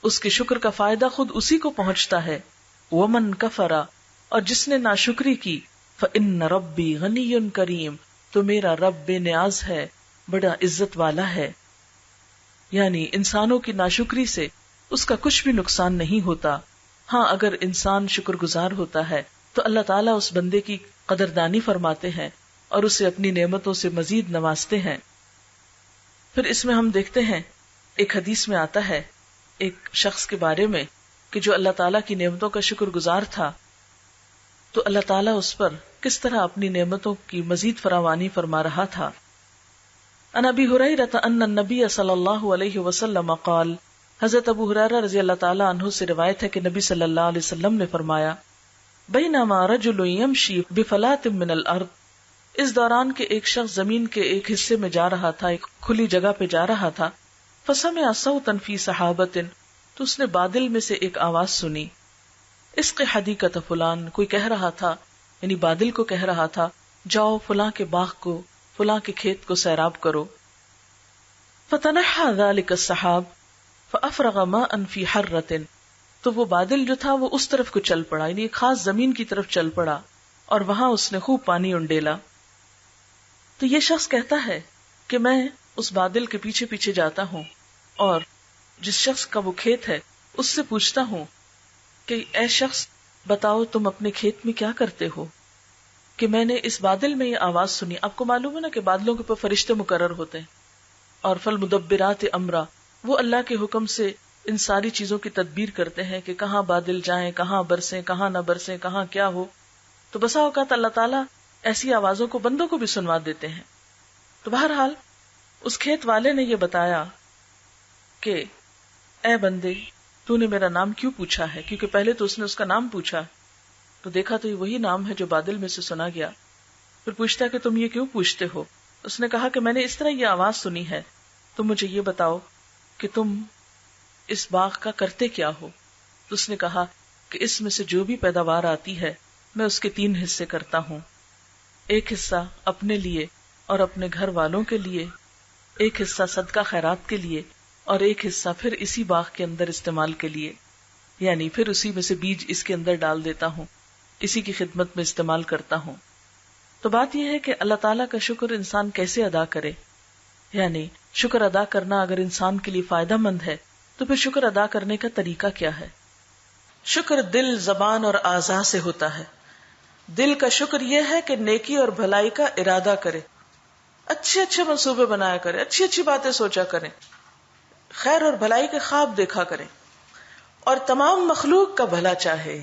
A: اس کے شکر کا فائدہ خود اسی کو پہنچتا ہے۔ وَمَن كَفَرَ، اور جس نے ناشکری کی، فَإِنَّ رَبِّي غَنِيٌّ كَرِيمٌ، تو میرا رب بے نیاز ہے، بڑا عزت والا ہے۔ یعنی انسانوں کی ناشکری سے اس کا کچھ بھی نقصان نہیں ہوتا۔ ہاں اگر انسان شکر گزار ہوتا ہے تو اللہ تعالیٰ اس بندے کی قدردانی فرماتے ہیں اور اسے اپنی نعمتوں سے مزید نوازتے ہیں۔ پھر اس میں ہم دیکھتے ہیں، ایک حدیث میں آتا ہے ایک شخص کے بارے میں کہ جو اللہ تعالیٰ کی نعمتوں کا شکر گزار تھا، تو اللہ تعالیٰ اس پر کس طرح اپنی نعمتوں کی مزید فراوانی فرما رہا تھا۔ عن ابی ہریرہ ان النبی صلی اللہ علیہ وسلم قال، حضرت ابو ہریرہ رضی اللہ تعالیٰ عنہ سے روایت ہے کہ نبی صلی اللہ علیہ وسلم نے فرمایا، بینما رجل یمشی بفلات من الارض، اس دوران کہ ایک شخص زمین کے ایک حصے میں جا رہا تھا، ایک کھلی جگہ پہ جا رہا تھا، فسمع صوتا فی سحابۃ، تو اس نے بادل میں سے ایک آواز سنی، اسق حدیقۃ فلان، کوئی کہہ رہا تھا، یعنی بادل کو کہہ رہا تھا جاؤ فلاں کے باغ کو، فلاں کے کھیت کو سیراب کرو۔ فتنحى ذلك السحاب فافرغ ماء في حرة، تو وہ بادل جو تھا وہ اس طرف کو چل پڑا، یعنی ایک خاص زمین کی طرف چل پڑا، اور وہاں اس نے خوب پانی انڈیلا۔ تو یہ شخص کہتا ہے کہ میں اس بادل کے پیچھے پیچھے جاتا ہوں اور جس شخص کا وہ کھیت ہے اس سے پوچھتا ہوں کہ اے شخص بتاؤ تم اپنے کھیت میں کیا کرتے ہو، کہ میں نے اس بادل میں یہ آواز سنی۔ آپ کو معلوم ہے نا کہ بادلوں کے اوپر فرشتے مقرر ہوتے ہیں، اور فالمدبرات امرا، وہ اللہ کے حکم سے ان ساری چیزوں کی تدبیر کرتے ہیں کہ کہاں بادل جائیں، کہاں برسیں، کہاں نہ برسیں، کہاں کیا ہو۔ تو بسا اوقات اللہ تعالیٰ ایسی آوازوں کو بندوں کو بھی سنوا دیتے ہیں۔ تو بہرحال اس کھیت والے نے یہ بتایا کہ اے بندے، تو نے میرا نام کیوں پوچھا ہے، کیونکہ پہلے تو اس نے اس کا نام پوچھا تو دیکھا تو یہ وہی نام ہے جو بادل میں سے سنا گیا۔ پھر پوچھتا کہ تم یہ کیوں پوچھتے ہو؟ اس نے کہا کہ میں نے اس طرح یہ آواز سنی ہے، تم مجھے یہ بتاؤ کہ تم اس باغ کا کرتے کیا ہو؟ تو اس نے کہا کہ اس میں سے جو بھی پیداوار آتی ہے میں اس کے 3 حصے کرتا ہوں، ایک حصہ اپنے لیے اور اپنے گھر والوں کے لیے، ایک حصہ صدقہ خیرات کے لیے، اور ایک حصہ پھر اسی باغ کے اندر استعمال کے لیے، یعنی پھر اسی میں سے بیج اس کے اندر ڈال دیتا ہوں، اسی کی خدمت میں استعمال کرتا ہوں۔ تو بات یہ ہے کہ اللہ تعالیٰ کا شکر انسان کیسے ادا کرے، یعنی شکر ادا کرنا اگر انسان کے لیے فائدہ مند ہے تو پھر شکر ادا کرنے کا طریقہ کیا ہے؟ شکر دل، زبان اور اعضاء سے ہوتا ہے۔ دل کا شکر یہ ہے کہ نیکی اور بھلائی کا ارادہ کرے، اچھے اچھے منصوبے بنایا کرے، اچھی اچھی باتیں سوچا کریں، خیر اور بھلائی کے خواب دیکھا کریں، اور تمام مخلوق کا بھلا چاہے۔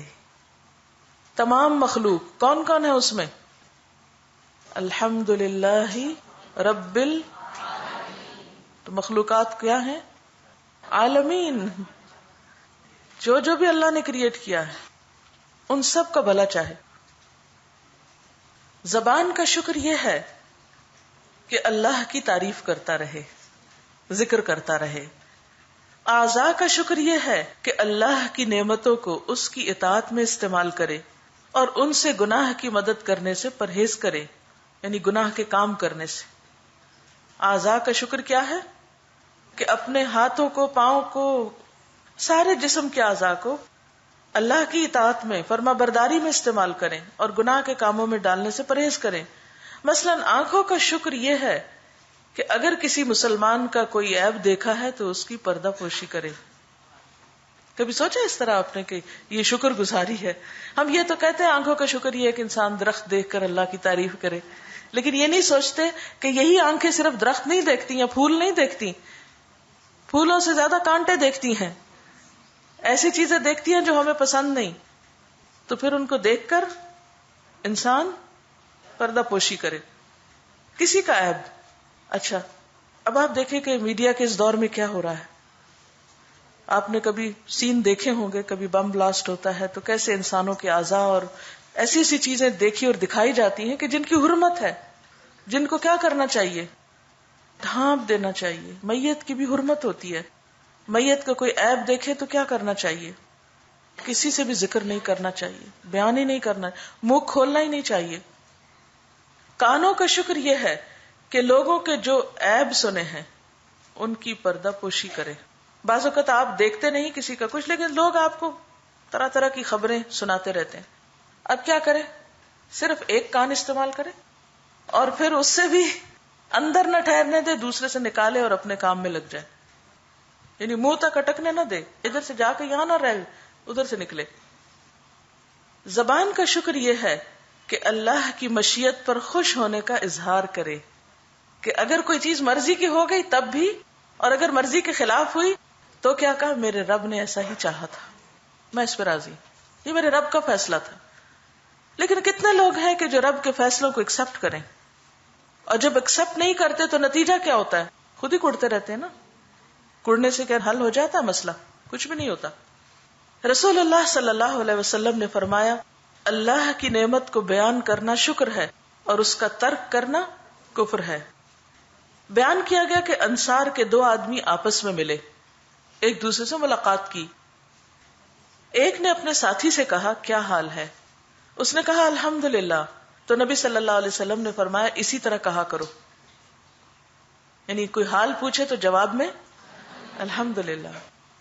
A: تمام مخلوق کون کون ہے اس میں؟ الحمدللہ رب تو مخلوقات کیا ہیں؟ عالمین. جو بھی اللہ نے کریٹ کیا ہے ان سب کا بھلا چاہے. زبان کا شکر یہ ہے کہ اللہ کی تعریف کرتا رہے، ذکر کرتا رہے. اعضاء کا شکر یہ ہے کہ اللہ کی نعمتوں کو اس کی اطاعت میں استعمال کرے اور ان سے گناہ کی مدد کرنے سے پرہیز کرے، یعنی گناہ کے کام کرنے سے. اعضاء کا شکر کیا ہے؟ کہ اپنے ہاتھوں کو، پاؤں کو، سارے جسم کے اعضاء کو اللہ کی اطاعت میں، فرما برداری میں استعمال کریں اور گناہ کے کاموں میں ڈالنے سے پرہیز کریں. مثلا آنکھوں کا شکر یہ ہے کہ اگر کسی مسلمان کا کوئی عیب دیکھا ہے تو اس کی پردہ پوشی کرے. کبھی سوچا اس طرح آپ نے کہ یہ شکر گزاری ہے؟ ہم یہ تو کہتے ہیں آنکھوں کا شکر یہ ہے کہ انسان درخت دیکھ کر اللہ کی تعریف کرے، لیکن یہ نہیں سوچتے کہ یہی آنکھیں صرف درخت نہیں دیکھتی یا پھول نہیں دیکھتی، پھولوں سے زیادہ کانٹے دیکھتی ہیں، ایسی چیزیں دیکھتی ہیں جو ہمیں پسند نہیں. تو پھر ان کو دیکھ کر انسان پردہ پوشی کرے. کسی کا عیب. اچھا اب آپ دیکھیں کہ میڈیا کے اس دور میں کیا ہو رہا ہے. آپ نے کبھی سین دیکھے ہوں گے، کبھی بم بلاسٹ ہوتا ہے تو کیسے انسانوں کے اعضاء اور ایسی ایسی چیزیں دیکھی اور دکھائی جاتی ہیں کہ جن کی حرمت ہے، جن کو کیا کرنا چاہیے؟ ڈھانپ دینا چاہیے. میت کی بھی حرمت ہوتی ہے. میت کا کوئی عیب دیکھے تو کیا کرنا چاہیے؟ کسی سے بھی ذکر نہیں کرنا چاہیے، بیان ہی نہیں کرنا، منہ کھولنا ہی نہیں چاہیے. کانوں کا شکر یہ ہے کہ لوگوں کے جو عیب سنے ہیں ان کی پردہ پوشی کرے. بعض اوقات آپ دیکھتے نہیں کسی کا کچھ، لیکن لوگ آپ کو طرح طرح کی خبریں سناتے رہتے ہیں. اب کیا کرے؟ صرف ایک کان استعمال کرے اور پھر اس سے بھی اندر نہ ٹھہرنے دے، دوسرے سے نکالے اور اپنے کام میں لگ جائے. یعنی منہ تک اٹکنے نہ دے، ادھر سے جا کے یہاں نہ رہے، ادھر سے نکلے. زبان کا شکر یہ ہے کہ اللہ کی مشیت پر خوش ہونے کا اظہار کرے، کہ اگر کوئی چیز مرضی کی ہو گئی تب بھی، اور اگر مرضی کے خلاف ہوئی تو کیا کہا؟ میرے رب نے ایسا ہی چاہا تھا، میں اس پہ راضی، یہ میرے رب کا فیصلہ تھا. لیکن کتنے لوگ ہیں کہ جو رب کے فیصلوں کو ایکسپٹ کریں، اور جب ایکسپٹ نہیں کرتے تو نتیجہ کیا ہوتا ہے؟ خود ہی کڑتے رہتے ہیں نا. کڑنے سے کیا حل ہو جاتا ہے مسئلہ؟ کچھ بھی نہیں ہوتا. رسول اللہ صلی اللہ علیہ وسلم نے فرمایا، اللہ کی نعمت کو بیان کرنا شکر ہے اور اس کا ترک کرنا کفر ہے. بیان کیا گیا کہ انصار کے دو آدمی آپس میں ملے، ایک دوسرے سے ملاقات کی. ایک نے اپنے ساتھی سے کہا کیا حال ہے؟ اس نے کہا الحمدللہ. تو نبی صلی اللہ علیہ وسلم نے فرمایا اسی طرح کہا کرو. یعنی کوئی حال پوچھے تو جواب میں الحمدللہ،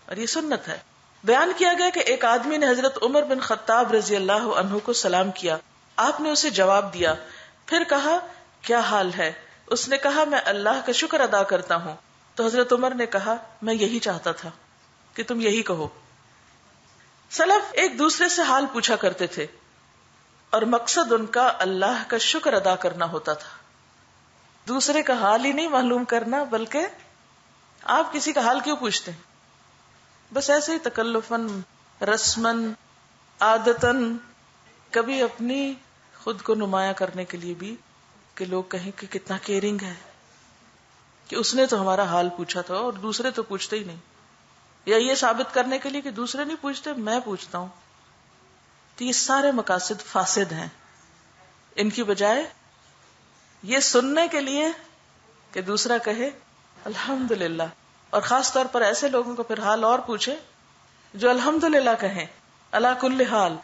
A: اور یہ سنت ہے. بیان کیا گیا کہ ایک آدمی نے حضرت عمر بن خطاب رضی اللہ عنہ کو سلام کیا، آپ نے اسے جواب دیا، پھر کہا کیا حال ہے؟ اس نے کہا میں اللہ کا شکر ادا کرتا ہوں. تو حضرت عمر نے کہا میں یہی چاہتا تھا کہ تم یہی کہو. سلف ایک دوسرے سے حال پوچھا کرتے تھے اور مقصد ان کا اللہ کا شکر ادا کرنا ہوتا تھا. دوسرے کا حال ہی نہیں معلوم کرنا، بلکہ آپ کسی کا حال کیوں پوچھتے ہیں؟ بس ایسے ہی تکلفاً، رسماً، عادتاً، کبھی اپنی خود کو نمایاں کرنے کے لیے بھی کہ لوگ کہیں کہ کتنا کیئرنگ ہے، کہ اس نے تو ہمارا حال پوچھا تھا اور دوسرے تو پوچھتے ہی نہیں. یا یہ ثابت کرنے کے لیے کہ دوسرے نہیں پوچھتے میں پوچھتا ہوں. تو یہ سارے مقاصد فاسد ہیں. ان کی بجائے یہ سننے کے لیے کہ دوسرا کہے الحمدللہ، اور خاص طور پر ایسے لوگوں کو پھر حال اور پوچھے جو الحمدللہ کہیں علی کل حال.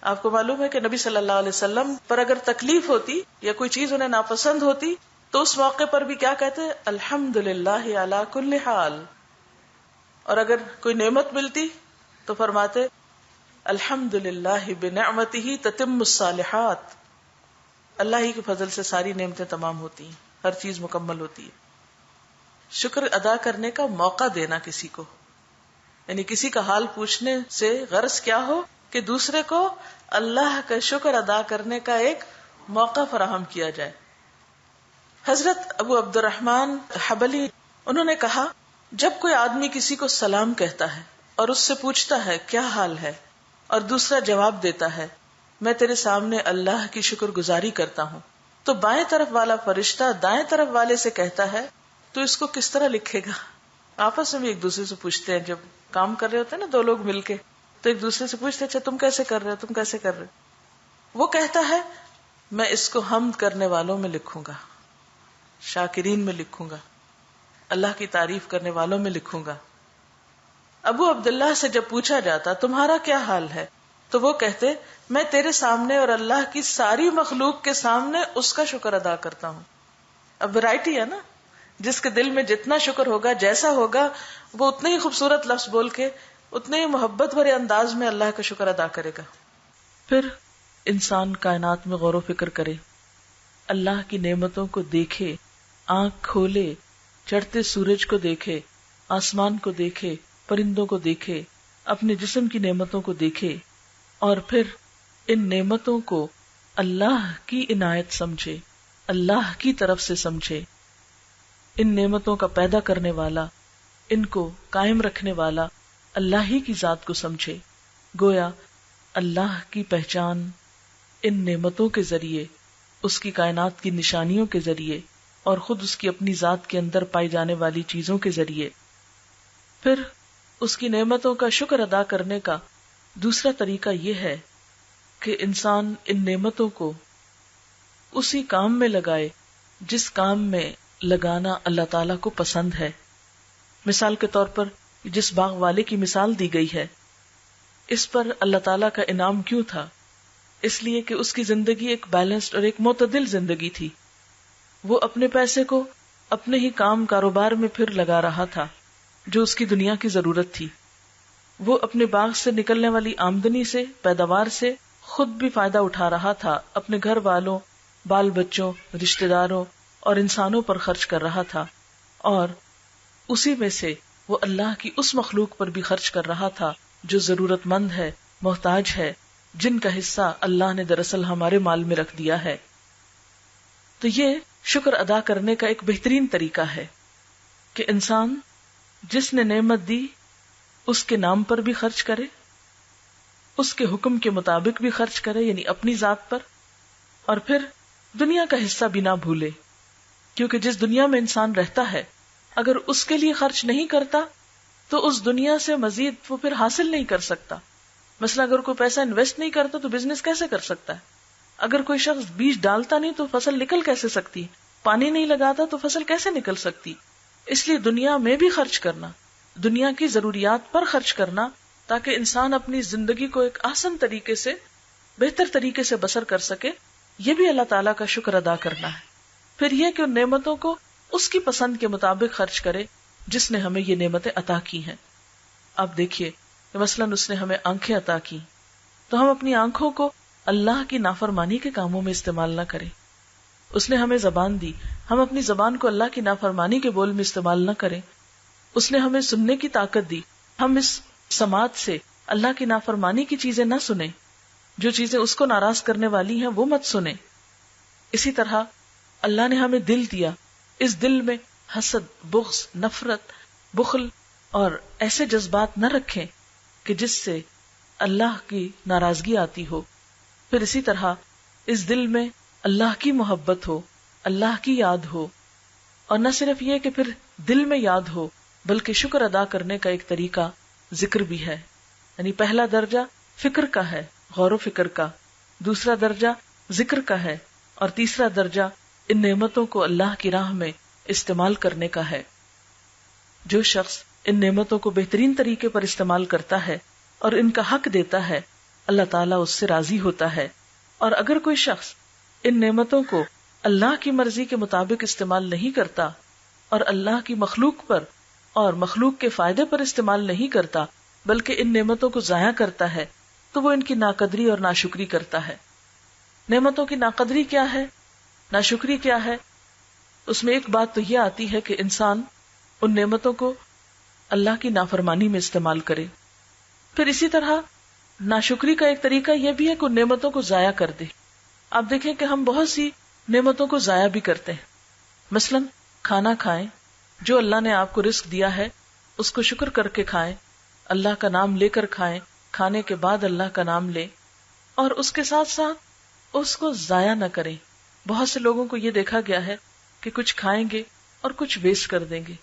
A: آپ کو معلوم ہے کہ نبی صلی اللہ علیہ وسلم پر اگر تکلیف ہوتی یا کوئی چیز انہیں ناپسند ہوتی تو اس موقع پر بھی کیا کہتے؟ الحمدللہ علی کل حال. اور اگر کوئی نعمت ملتی تو فرماتے الحمدللہ بنعمتہ تتم الصالحات. اللہ ہی کے فضل سے ساری نعمتیں تمام ہوتی ہیں، ہر چیز مکمل ہوتی ہے. شکر ادا کرنے کا موقع دینا کسی کو، یعنی کسی کا حال پوچھنے سے غرض کیا ہو کہ دوسرے کو اللہ کا شکر ادا کرنے کا ایک موقع فراہم کیا جائے. حضرت ابو عبد الرحمن حبلی انہوں نے کہا جب کوئی آدمی کسی کو سلام کہتا ہے اور اس سے پوچھتا ہے کیا حال ہے اور دوسرا جواب دیتا ہے میں تیرے سامنے اللہ کی شکر گزاری کرتا ہوں، تو بائیں طرف والا فرشتہ دائیں طرف والے سے کہتا ہے تو اس کو کس طرح لکھے گا؟ آپس میں بھی ایک دوسرے سے پوچھتے ہیں، جب کام کر رہے ہوتے ہیں نا دو لوگ مل کے، تو ایک دوسرے سے پوچھتے اچھا تم کیسے کر رہے ہو، تم کیسے کر رہے ہو؟ وہ کہتا ہے میں اس کو حمد کرنے والوں میں لکھوں گا، شاکرین میں لکھوں گا، اللہ کی تعریف کرنے والوں میں لکھوں گا۔ ابو عبداللہ سے جب پوچھا جاتا تمہارا کیا حال ہے تو وہ کہتے میں تیرے سامنے اور اللہ کی ساری مخلوق کے سامنے اس کا شکر ادا کرتا ہوں۔ اب ورائٹی ہے نا، جس کے دل میں جتنا شکر ہوگا، جیسا ہوگا، وہ اتنے ہی خوبصورت لفظ بول کے اتنے ہی محبت بھرے انداز میں اللہ کا شکر ادا کرے گا۔ پھر انسان کائنات میں غور و فکر کرے، اللہ کی نعمتوں کو دیکھے، آنکھ کھولے، چڑھتے سورج کو دیکھے، آسمان کو دیکھے، پرندوں کو دیکھے، اپنے جسم کی نعمتوں کو دیکھے، اور پھر ان نعمتوں کو اللہ کی عنایت سمجھے، اللہ کی طرف سے سمجھے، ان نعمتوں کا پیدا کرنے والا، ان کو قائم رکھنے والا اللہ ہی کی ذات کو سمجھے۔ گویا اللہ کی پہچان ان نعمتوں کے ذریعے، اس کی کائنات کی نشانیوں کے ذریعے، اور خود اس کی اپنی ذات کے اندر پائی جانے والی چیزوں کے ذریعے۔ پھر اس کی نعمتوں کا شکر ادا کرنے کا دوسرا طریقہ یہ ہے کہ انسان ان نعمتوں کو اسی کام میں لگائے جس کام میں لگانا اللہ تعالیٰ کو پسند ہے۔ مثال کے طور پر جس باغ والے کی مثال دی گئی ہے، اس پر اللہ تعالیٰ کا انعام کیوں تھا؟ اس لیے کہ اس کی زندگی ایک بیلنسڈ اور ایک معتدل زندگی تھی۔ وہ اپنے پیسے کو اپنے ہی کام کاروبار میں پھر لگا رہا تھا جو اس کی دنیا کی ضرورت تھی۔ وہ اپنے باغ سے نکلنے والی آمدنی سے، پیداوار سے خود بھی فائدہ اٹھا رہا تھا، اپنے گھر والوں، بال بچوں، رشتہ داروں اور انسانوں پر خرچ کر رہا تھا، اور اسی میں سے وہ اللہ کی اس مخلوق پر بھی خرچ کر رہا تھا جو ضرورت مند ہے، محتاج ہے، جن کا حصہ اللہ نے دراصل ہمارے مال میں رکھ دیا ہے۔ تو یہ شکر ادا کرنے کا ایک بہترین طریقہ ہے کہ انسان جس نے نعمت دی اس کے نام پر بھی خرچ کرے، اس کے حکم کے مطابق بھی خرچ کرے، یعنی اپنی ذات پر، اور پھر دنیا کا حصہ بھی نہ بھولے، کیونکہ جس دنیا میں انسان رہتا ہے اگر اس کے لیے خرچ نہیں کرتا تو اس دنیا سے مزید وہ پھر حاصل نہیں کر سکتا۔ مثلا اگر کوئی پیسہ انویسٹ نہیں کرتا تو بزنس کیسے کر سکتا ہے؟ اگر کوئی شخص بیج ڈالتا نہیں تو فصل نکل کیسے سکتی؟ پانی نہیں لگاتا تو فصل کیسے نکل سکتی؟ اس لیے دنیا میں بھی خرچ کرنا، دنیا کی ضروریات پر خرچ کرنا، تاکہ انسان اپنی زندگی کو ایک آسان طریقے سے، بہتر طریقے سے بسر کر سکے، یہ بھی اللہ تعالیٰ کا شکر ادا کرنا ہے۔ پھر یہ کہ ان نعمتوں کو اس کی پسند کے مطابق خرچ کرے جس نے ہمیں یہ نعمتیں عطا کی ہیں۔ آپ دیکھیے کہ مثلاً اس نے ہمیں آنکھیں عطا کی تو ہم اپنی آنکھوں کو اللہ کی نافرمانی کے کاموں میں استعمال نہ کریں۔ اس نے ہمیں زبان دی، ہم اپنی زبان کو اللہ کی نافرمانی کے بول میں استعمال نہ کریں۔ اس نے ہمیں سننے کی طاقت دی، ہم اس سماعت سے اللہ کی نافرمانی کی چیزیں نہ سنیں، جو چیزیں اس کو ناراض کرنے والی ہیں وہ مت سنیں۔ اسی طرح اللہ نے ہمیں دل دیا، اس دل میں حسد، بغض، نفرت، بخل اور ایسے جذبات نہ رکھیں کہ جس سے اللہ کی ناراضگی آتی ہو۔ پھر اسی طرح اس دل میں اللہ کی محبت ہو، اللہ کی یاد ہو، اور نہ صرف یہ کہ پھر دل میں یاد ہو بلکہ شکر ادا کرنے کا ایک طریقہ ذکر بھی ہے۔ یعنی پہلا درجہ فکر کا ہے، غور و فکر کا، دوسرا درجہ ذکر کا ہے، اور تیسرا درجہ ان نعمتوں کو اللہ کی راہ میں استعمال کرنے کا ہے۔ جو شخص ان نعمتوں کو بہترین طریقے پر استعمال کرتا ہے اور ان کا حق دیتا ہے، اللہ تعالیٰ اس سے راضی ہوتا ہے۔ اور اگر کوئی شخص ان نعمتوں کو اللہ کی مرضی کے مطابق استعمال نہیں کرتا اور اللہ کی مخلوق پر اور مخلوق کے فائدے پر استعمال نہیں کرتا بلکہ ان نعمتوں کو ضائع کرتا ہے تو وہ ان کی ناقدری اور ناشکری کرتا ہے۔ نعمتوں کی ناقدری کیا ہے، ناشکری کیا ہے؟ اس میں ایک بات تو یہ آتی ہے کہ انسان ان نعمتوں کو اللہ کی نافرمانی میں استعمال کرے۔ پھر اسی طرح ناشکری کا ایک طریقہ یہ بھی ہے کہ ان نعمتوں کو ضائع کر دے۔ آپ دیکھیں کہ ہم بہت سی نعمتوں کو ضائع بھی کرتے ہیں۔ مثلا کھانا کھائیں، جو اللہ نے آپ کو رزق دیا ہے اس کو شکر کر کے کھائیں، اللہ کا نام لے کر کھائیں، کھانے کے بعد اللہ کا نام لیں، اور اس کے ساتھ ساتھ اس کو ضائع نہ کریں، بہت سے لوگوں کو یہ دیکھا گیا ہے کہ کچھ کھائیں گے اور کچھ ویسٹ کر دیں گے.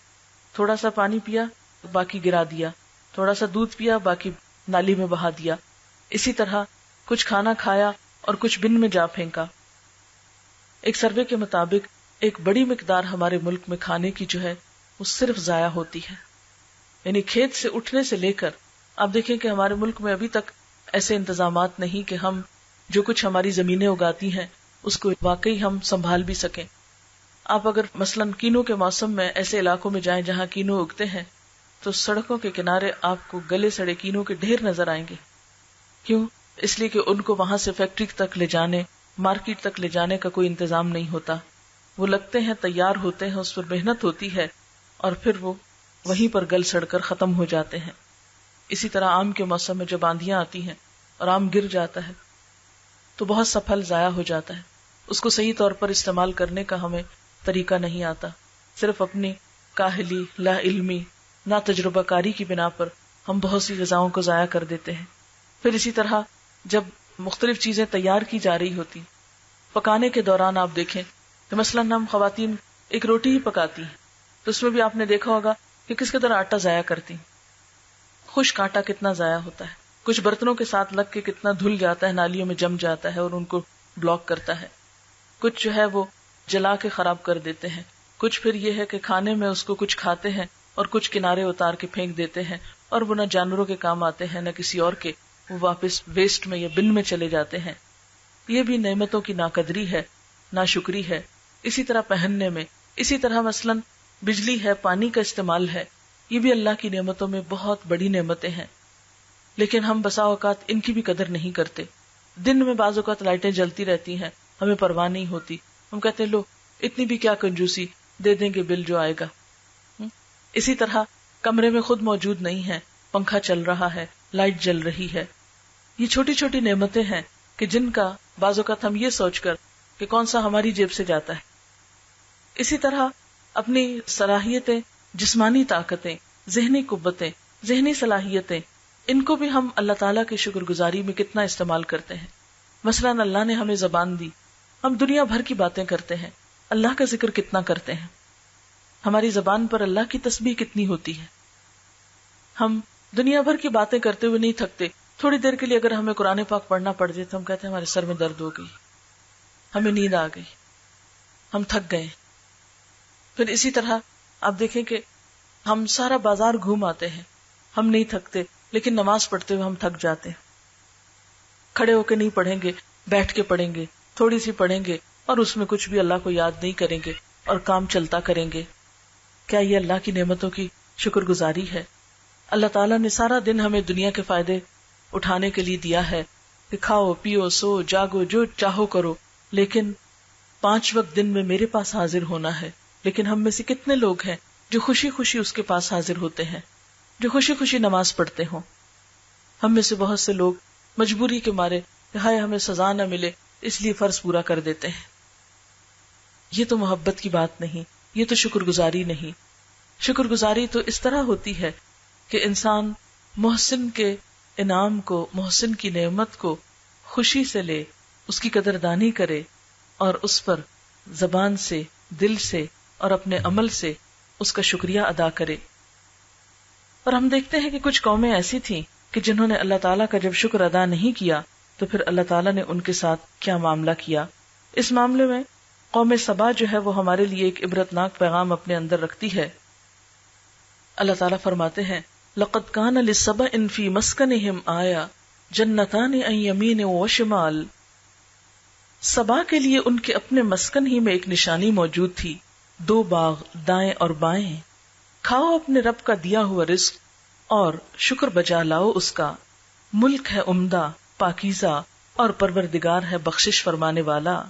A: تھوڑا سا پانی پیا باقی گرا دیا, تھوڑا سا دودھ پیا باقی نالی میں بہا دیا, اسی طرح کچھ کھانا کھایا اور کچھ بن میں جا پھینکا. ایک سروے کے مطابق ایک بڑی مقدار ہمارے ملک میں کھانے کی جو ہے وہ صرف ضائع ہوتی ہے. یعنی کھیت سے اٹھنے سے لے کر آپ دیکھیں کہ ہمارے ملک میں ابھی تک ایسے انتظامات نہیں کہ ہم جو کچھ ہماری زمینیں اگاتی ہیں اس کو واقعی ہم سنبھال بھی سکیں. آپ اگر مثلاً کینو کے موسم میں ایسے علاقوں میں جائیں جہاں کینو اگتے ہیں تو سڑکوں کے کنارے آپ کو گلے سڑے کینو کے ڈھیر نظر آئیں گے. کیوں؟ اس لیے کہ ان کو وہاں سے فیکٹری تک لے جانے, مارکیٹ تک لے جانے کا کوئی انتظام نہیں ہوتا. وہ لگتے ہیں, تیار ہوتے ہیں, اس پر محنت ہوتی ہے اور پھر وہ وہیں پر گل سڑ کر ختم ہو جاتے ہیں. اسی طرح آم کے موسم میں جب آندھیاں آتی ہیں اور آم گر جاتا ہے تو بہت سا پھل ضائع ہو جاتا ہے. اس کو صحیح طور پر استعمال کرنے کا ہمیں طریقہ نہیں آتا. صرف اپنی کاہلی, لا علمی, نا تجربہ کاری کی بنا پر ہم بہت سی غذاؤں کو ضائع کر دیتے ہیں. پھر اسی طرح جب مختلف چیزیں تیار کی جا رہی ہوتی, پکانے کے دوران آپ دیکھیں کہ مثلاً ہم خواتین ایک روٹی ہی پکاتی ہیں تو اس میں بھی آپ نے دیکھا ہوگا کہ کس قدر آٹا ضائع کرتی. خشک آٹا کتنا ضائع ہوتا ہے, کچھ برتنوں کے ساتھ لگ کے کتنا دھل جاتا ہے, نالیوں میں جم جاتا ہے اور ان کو بلاک کرتا ہے. کچھ جو ہے وہ جلا کے خراب کر دیتے ہیں, کچھ پھر یہ ہے کہ کھانے میں اس کو کچھ کھاتے ہیں اور کچھ کنارے اتار کے پھینک دیتے ہیں اور وہ نہ جانوروں کے کام آتے ہیں نہ کسی اور کے, وہ واپس ویسٹ میں یا بن میں چلے جاتے ہیں. یہ بھی نعمتوں کی ناقدری ہے, ناشکری ہے. اسی طرح پہننے میں, اسی طرح مثلاً بجلی ہے, پانی کا استعمال ہے, یہ بھی اللہ کی نعمتوں میں بہت بڑی نعمتیں ہیں. لیکن ہم بسا اوقات ان کی بھی قدر نہیں کرتے. دن میں بعض اوقات لائٹیں جلتی رہتی ہیں, ہمیں پرواہ نہیں ہوتی, ہم کہتے ہیں لو اتنی بھی کیا کنجوسی, دے دیں گے بل جو آئے گا. اسی طرح کمرے میں خود موجود نہیں ہے, پنکھا چل رہا ہے, لائٹ جل رہی ہے. یہ چھوٹی چھوٹی نعمتیں ہیں کہ جن کا بعض اوقات ہم یہ سوچ کر کہ کون سا ہماری جیب سے جاتا ہے. اسی طرح اپنی صلاحیتیں, جسمانی طاقتیں, ذہنی قوتیں, ذہنی صلاحیتیں, ان کو بھی ہم اللہ تعالیٰ کی شکر گزاری میں کتنا استعمال کرتے ہیں. مثلاً اللہ نے ہمیں زبان دی, ہم دنیا بھر کی باتیں کرتے ہیں, اللہ کا ذکر کتنا کرتے ہیں, ہماری زبان پر اللہ کی تسبیح کتنی ہوتی ہے. ہم دنیا بھر کی باتیں کرتے ہوئے نہیں تھکتے. تھوڑی دیر کے لیے اگر ہمیں قرآن پاک پڑھنا پڑ جائے تو ہم کہتے ہیں ہمارے سر میں درد ہو گئی, ہمیں نیند آ گئی, ہم تھک گئے. پھر اسی طرح آپ دیکھیں کہ ہم سارا بازار گھوم آتے ہیں, ہم نہیں تھکتے, لیکن نماز پڑھتے ہوئے ہم تھک جاتے ہیں. کھڑے ہو کے نہیں پڑھیں گے, بیٹھ کے پڑھیں گے, تھوڑی سی پڑھیں گے اور اس میں کچھ بھی اللہ کو یاد نہیں کریں گے اور کام چلتا کریں گے. کیا یہ اللہ کی نعمتوں کی شکر گزاری ہے؟ اللہ تعالیٰ نے سارا دن ہمیں دنیا کے فائدے اٹھانے کے لیے دیا ہے کہ کھاؤ, پیو, سو, جاگو, جو چاہو کرو, لیکن 5 وقت دن میں میرے پاس حاضر ہونا ہے. لیکن ہم میں سے کتنے لوگ ہیں جو خوشی خوشی اس کے پاس حاضر ہوتے ہیں, جو خوشی خوشی نماز پڑھتے ہوں؟ ہم میں سے بہت سے لوگ مجبوری کے مارے کہ ہائے ہمیں سزا نہ ملے اس لیے فرض پورا کر دیتے ہیں. یہ تو محبت کی بات نہیں, یہ تو شکر گزاری نہیں. شکر گزاری تو اس طرح ہوتی ہے کہ انسان محسن کے انعام کو, محسن کی نعمت کو خوشی سے لے, اس کی قدردانی کرے اور اس پر زبان سے, دل سے اور اپنے عمل سے اس کا شکریہ ادا کرے. اور ہم دیکھتے ہیں کہ کچھ قومیں ایسی تھیں کہ جنہوں نے اللہ تعالیٰ کا جب شکر ادا نہیں کیا تو پھر اللہ تعالیٰ نے ان کے ساتھ کیا معاملہ کیا. اس معاملے میں قوم سبا جو ہے وہ ہمارے لیے ایک عبرتناک پیغام اپنے اندر رکھتی ہے. اللہ تعالیٰ فرماتے ہیں لَقَدْ كَانَ لِلسَّبَإٍ فِي مَسْكَنِهِمْ آيَةٌ جَنَّتَانِ عَنْ يَمِينٍ وَشِمَالٍ. سبا کے لیے ان کے اپنے مسکن ہی میں ایک نشانی موجود تھی, 2 باغ دائیں اور بائیں. کھاؤ اپنے رب کا دیا ہوا رزق اور شکر بجا لاؤ اس کا. ملک ہے عمدہ, پاکیزہ اور پروردگار ہے بخشش فرمانے والا.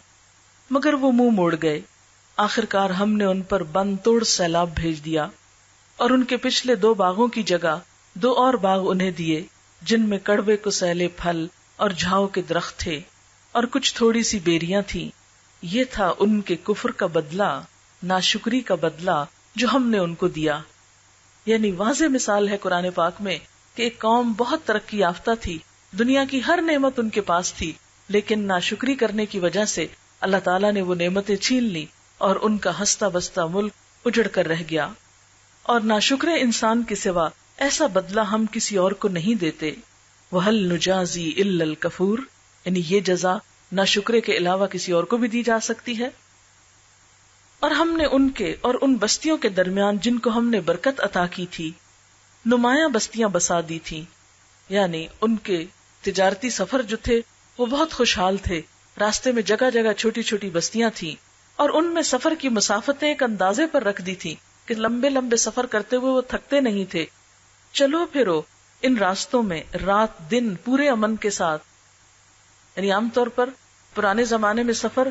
A: مگر وہ منہ موڑ گئے, آخرکار ہم نے ان پر بند توڑ سیلاب بھیج دیا اور ان کے پچھلے 2 باغوں کی جگہ 2 اور باغ انہیں دیے جن میں کڑوے کسیلے پھل اور جھاؤ کے درخت تھے اور کچھ تھوڑی سی بیریاں تھیں. یہ تھا ان کے کفر کا بدلہ, ناشکری کا بدلہ جو ہم نے ان کو دیا. یعنی واضح مثال ہے قرآن پاک میں کہ ایک قوم بہت ترقی یافتہ تھی, دنیا کی ہر نعمت ان کے پاس تھی, لیکن ناشکری کرنے کی وجہ سے اللہ تعالیٰ نے وہ نعمتیں چھین لی اور ان کا ہنستا بستا ملک اجڑ کر رہ گیا. اور ناشکر انسان کے سوا ایسا بدلہ ہم کسی اور کو نہیں دیتے. وَهَلْ نُجَازِي إِلَّا الْكَفُورَ، یعنی یہ جزا ناشکرے کے علاوہ کسی اور کو بھی دی جا سکتی ہے. اور ہم نے ان کے اور ان بستیوں کے درمیان جن کو ہم نے برکت عطا کی تھی نمایاں بستیاں بسا دی تھی. یعنی ان کے تجارتی سفر جو تھے وہ بہت خوشحال تھے. راستے میں جگہ جگہ چھوٹی چھوٹی بستیاں تھیں اور ان میں سفر کی مسافتیں ایک اندازے پر رکھ دی تھی کہ لمبے لمبے سفر کرتے ہوئے وہ تھکتے نہیں تھے. چلو پھرو ان راستوں میں رات دن پورے امن کے ساتھ. یعنی عام طور پر پرانے زمانے میں سفر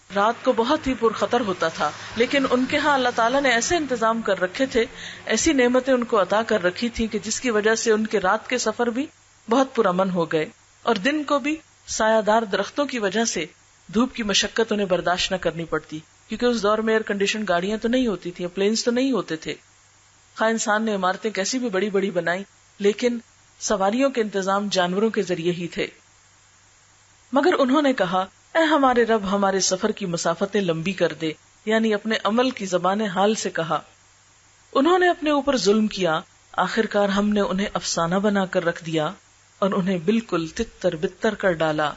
A: رات کو بہت ہی پرخطر ہوتا تھا، لیکن ان کے ہاں اللہ تعالیٰ نے ایسے انتظام کر رکھے تھے، ایسی نعمتیں ان کو عطا کر رکھی تھی کہ جس کی وجہ سے ان کے رات کے سفر بھی بہت پرامن ہو گئے، اور دن کو بھی سایہ دار درختوں کی وجہ سے دھوپ کی مشقت انہیں برداشت نہ کرنی پڑتی، کیونکہ اس دور میں ایئر کنڈیشن گاڑیاں تو نہیں ہوتی تھیں، پلینز تو نہیں ہوتے تھے. خواہ انسان نے عمارتیں کیسی بھی بڑی بڑی بنائی، لیکن سواریوں کے انتظام جانوروں کے ذریعے ہی تھے. مگر انہوں نے کہا اے ہمارے رب ہمارے سفر کی مسافتیں لمبی کر دے، یعنی اپنے عمل کی زبان حال سے کہا. انہوں نے اپنے اوپر ظلم کیا، آخرکار ہم نے انہیں افسانہ بنا کر رکھ دیا اور انہیں بالکل تتر بتر کر ڈالا،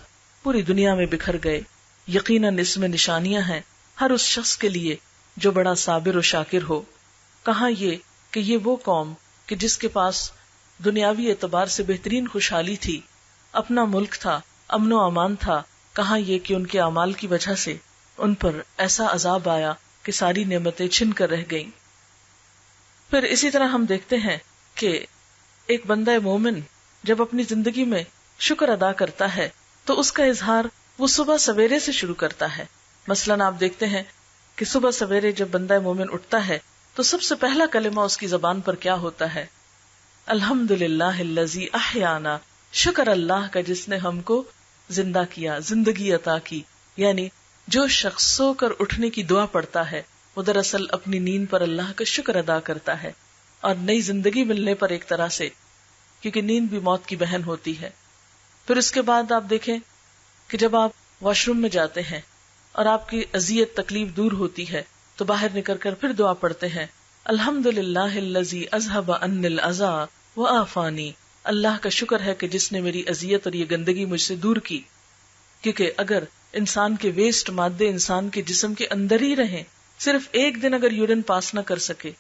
A: پوری دنیا میں بکھر گئے. یقیناً اس میں نشانیاں ہیں ہر اس شخص کے لیے جو بڑا صابر و شاکر ہو. کہاں یہ کہ یہ وہ قوم کہ جس کے پاس دنیاوی اعتبار سے بہترین خوشحالی تھی، اپنا ملک تھا، امن و امان تھا، کہاں یہ کہ ان کے اعمال کی وجہ سے ان پر ایسا عذاب آیا کہ ساری نعمتیں چھن کر رہ گئیں. پھر اسی طرح ہم دیکھتے ہیں کہ ایک بندہ مومن جب اپنی زندگی میں شکر ادا کرتا ہے تو اس کا اظہار وہ صبح سویرے سے شروع کرتا ہے. مثلاً آپ دیکھتے ہیں کہ صبح سویرے جب بندہ مومن اٹھتا ہے تو سب سے پہلا کلمہ اس کی زبان پر کیا ہوتا ہے؟ الحمدللہ الذی احیانا، شکر اللہ کا جس نے ہم کو زندہ کیا، زندگی عطا کی. یعنی جو شخص سو کر اٹھنے کی دعا پڑھتا ہے وہ دراصل اپنی نیند پر اللہ کا شکر ادا کرتا ہے اور نئی زندگی ملنے پر ایک طرح سے، کیونکہ نیند بھی موت کی بہن ہوتی ہے. پھر اس کے بعد آپ دیکھیں کہ جب آپ واش روم میں جاتے ہیں اور آپ کی اذیت تکلیف دور ہوتی ہے تو باہر نکل کر پھر دعا پڑھتے ہیں الحمدللہ الذی اذھب عنی الاذی وعافانی، اللہ کا شکر ہے کہ جس نے میری اذیت اور یہ گندگی مجھ سے دور کی. کیونکہ اگر انسان کے ویسٹ مادے انسان کے جسم کے اندر ہی رہیں، صرف ایک دن اگر یورین پاس نہ کر سکے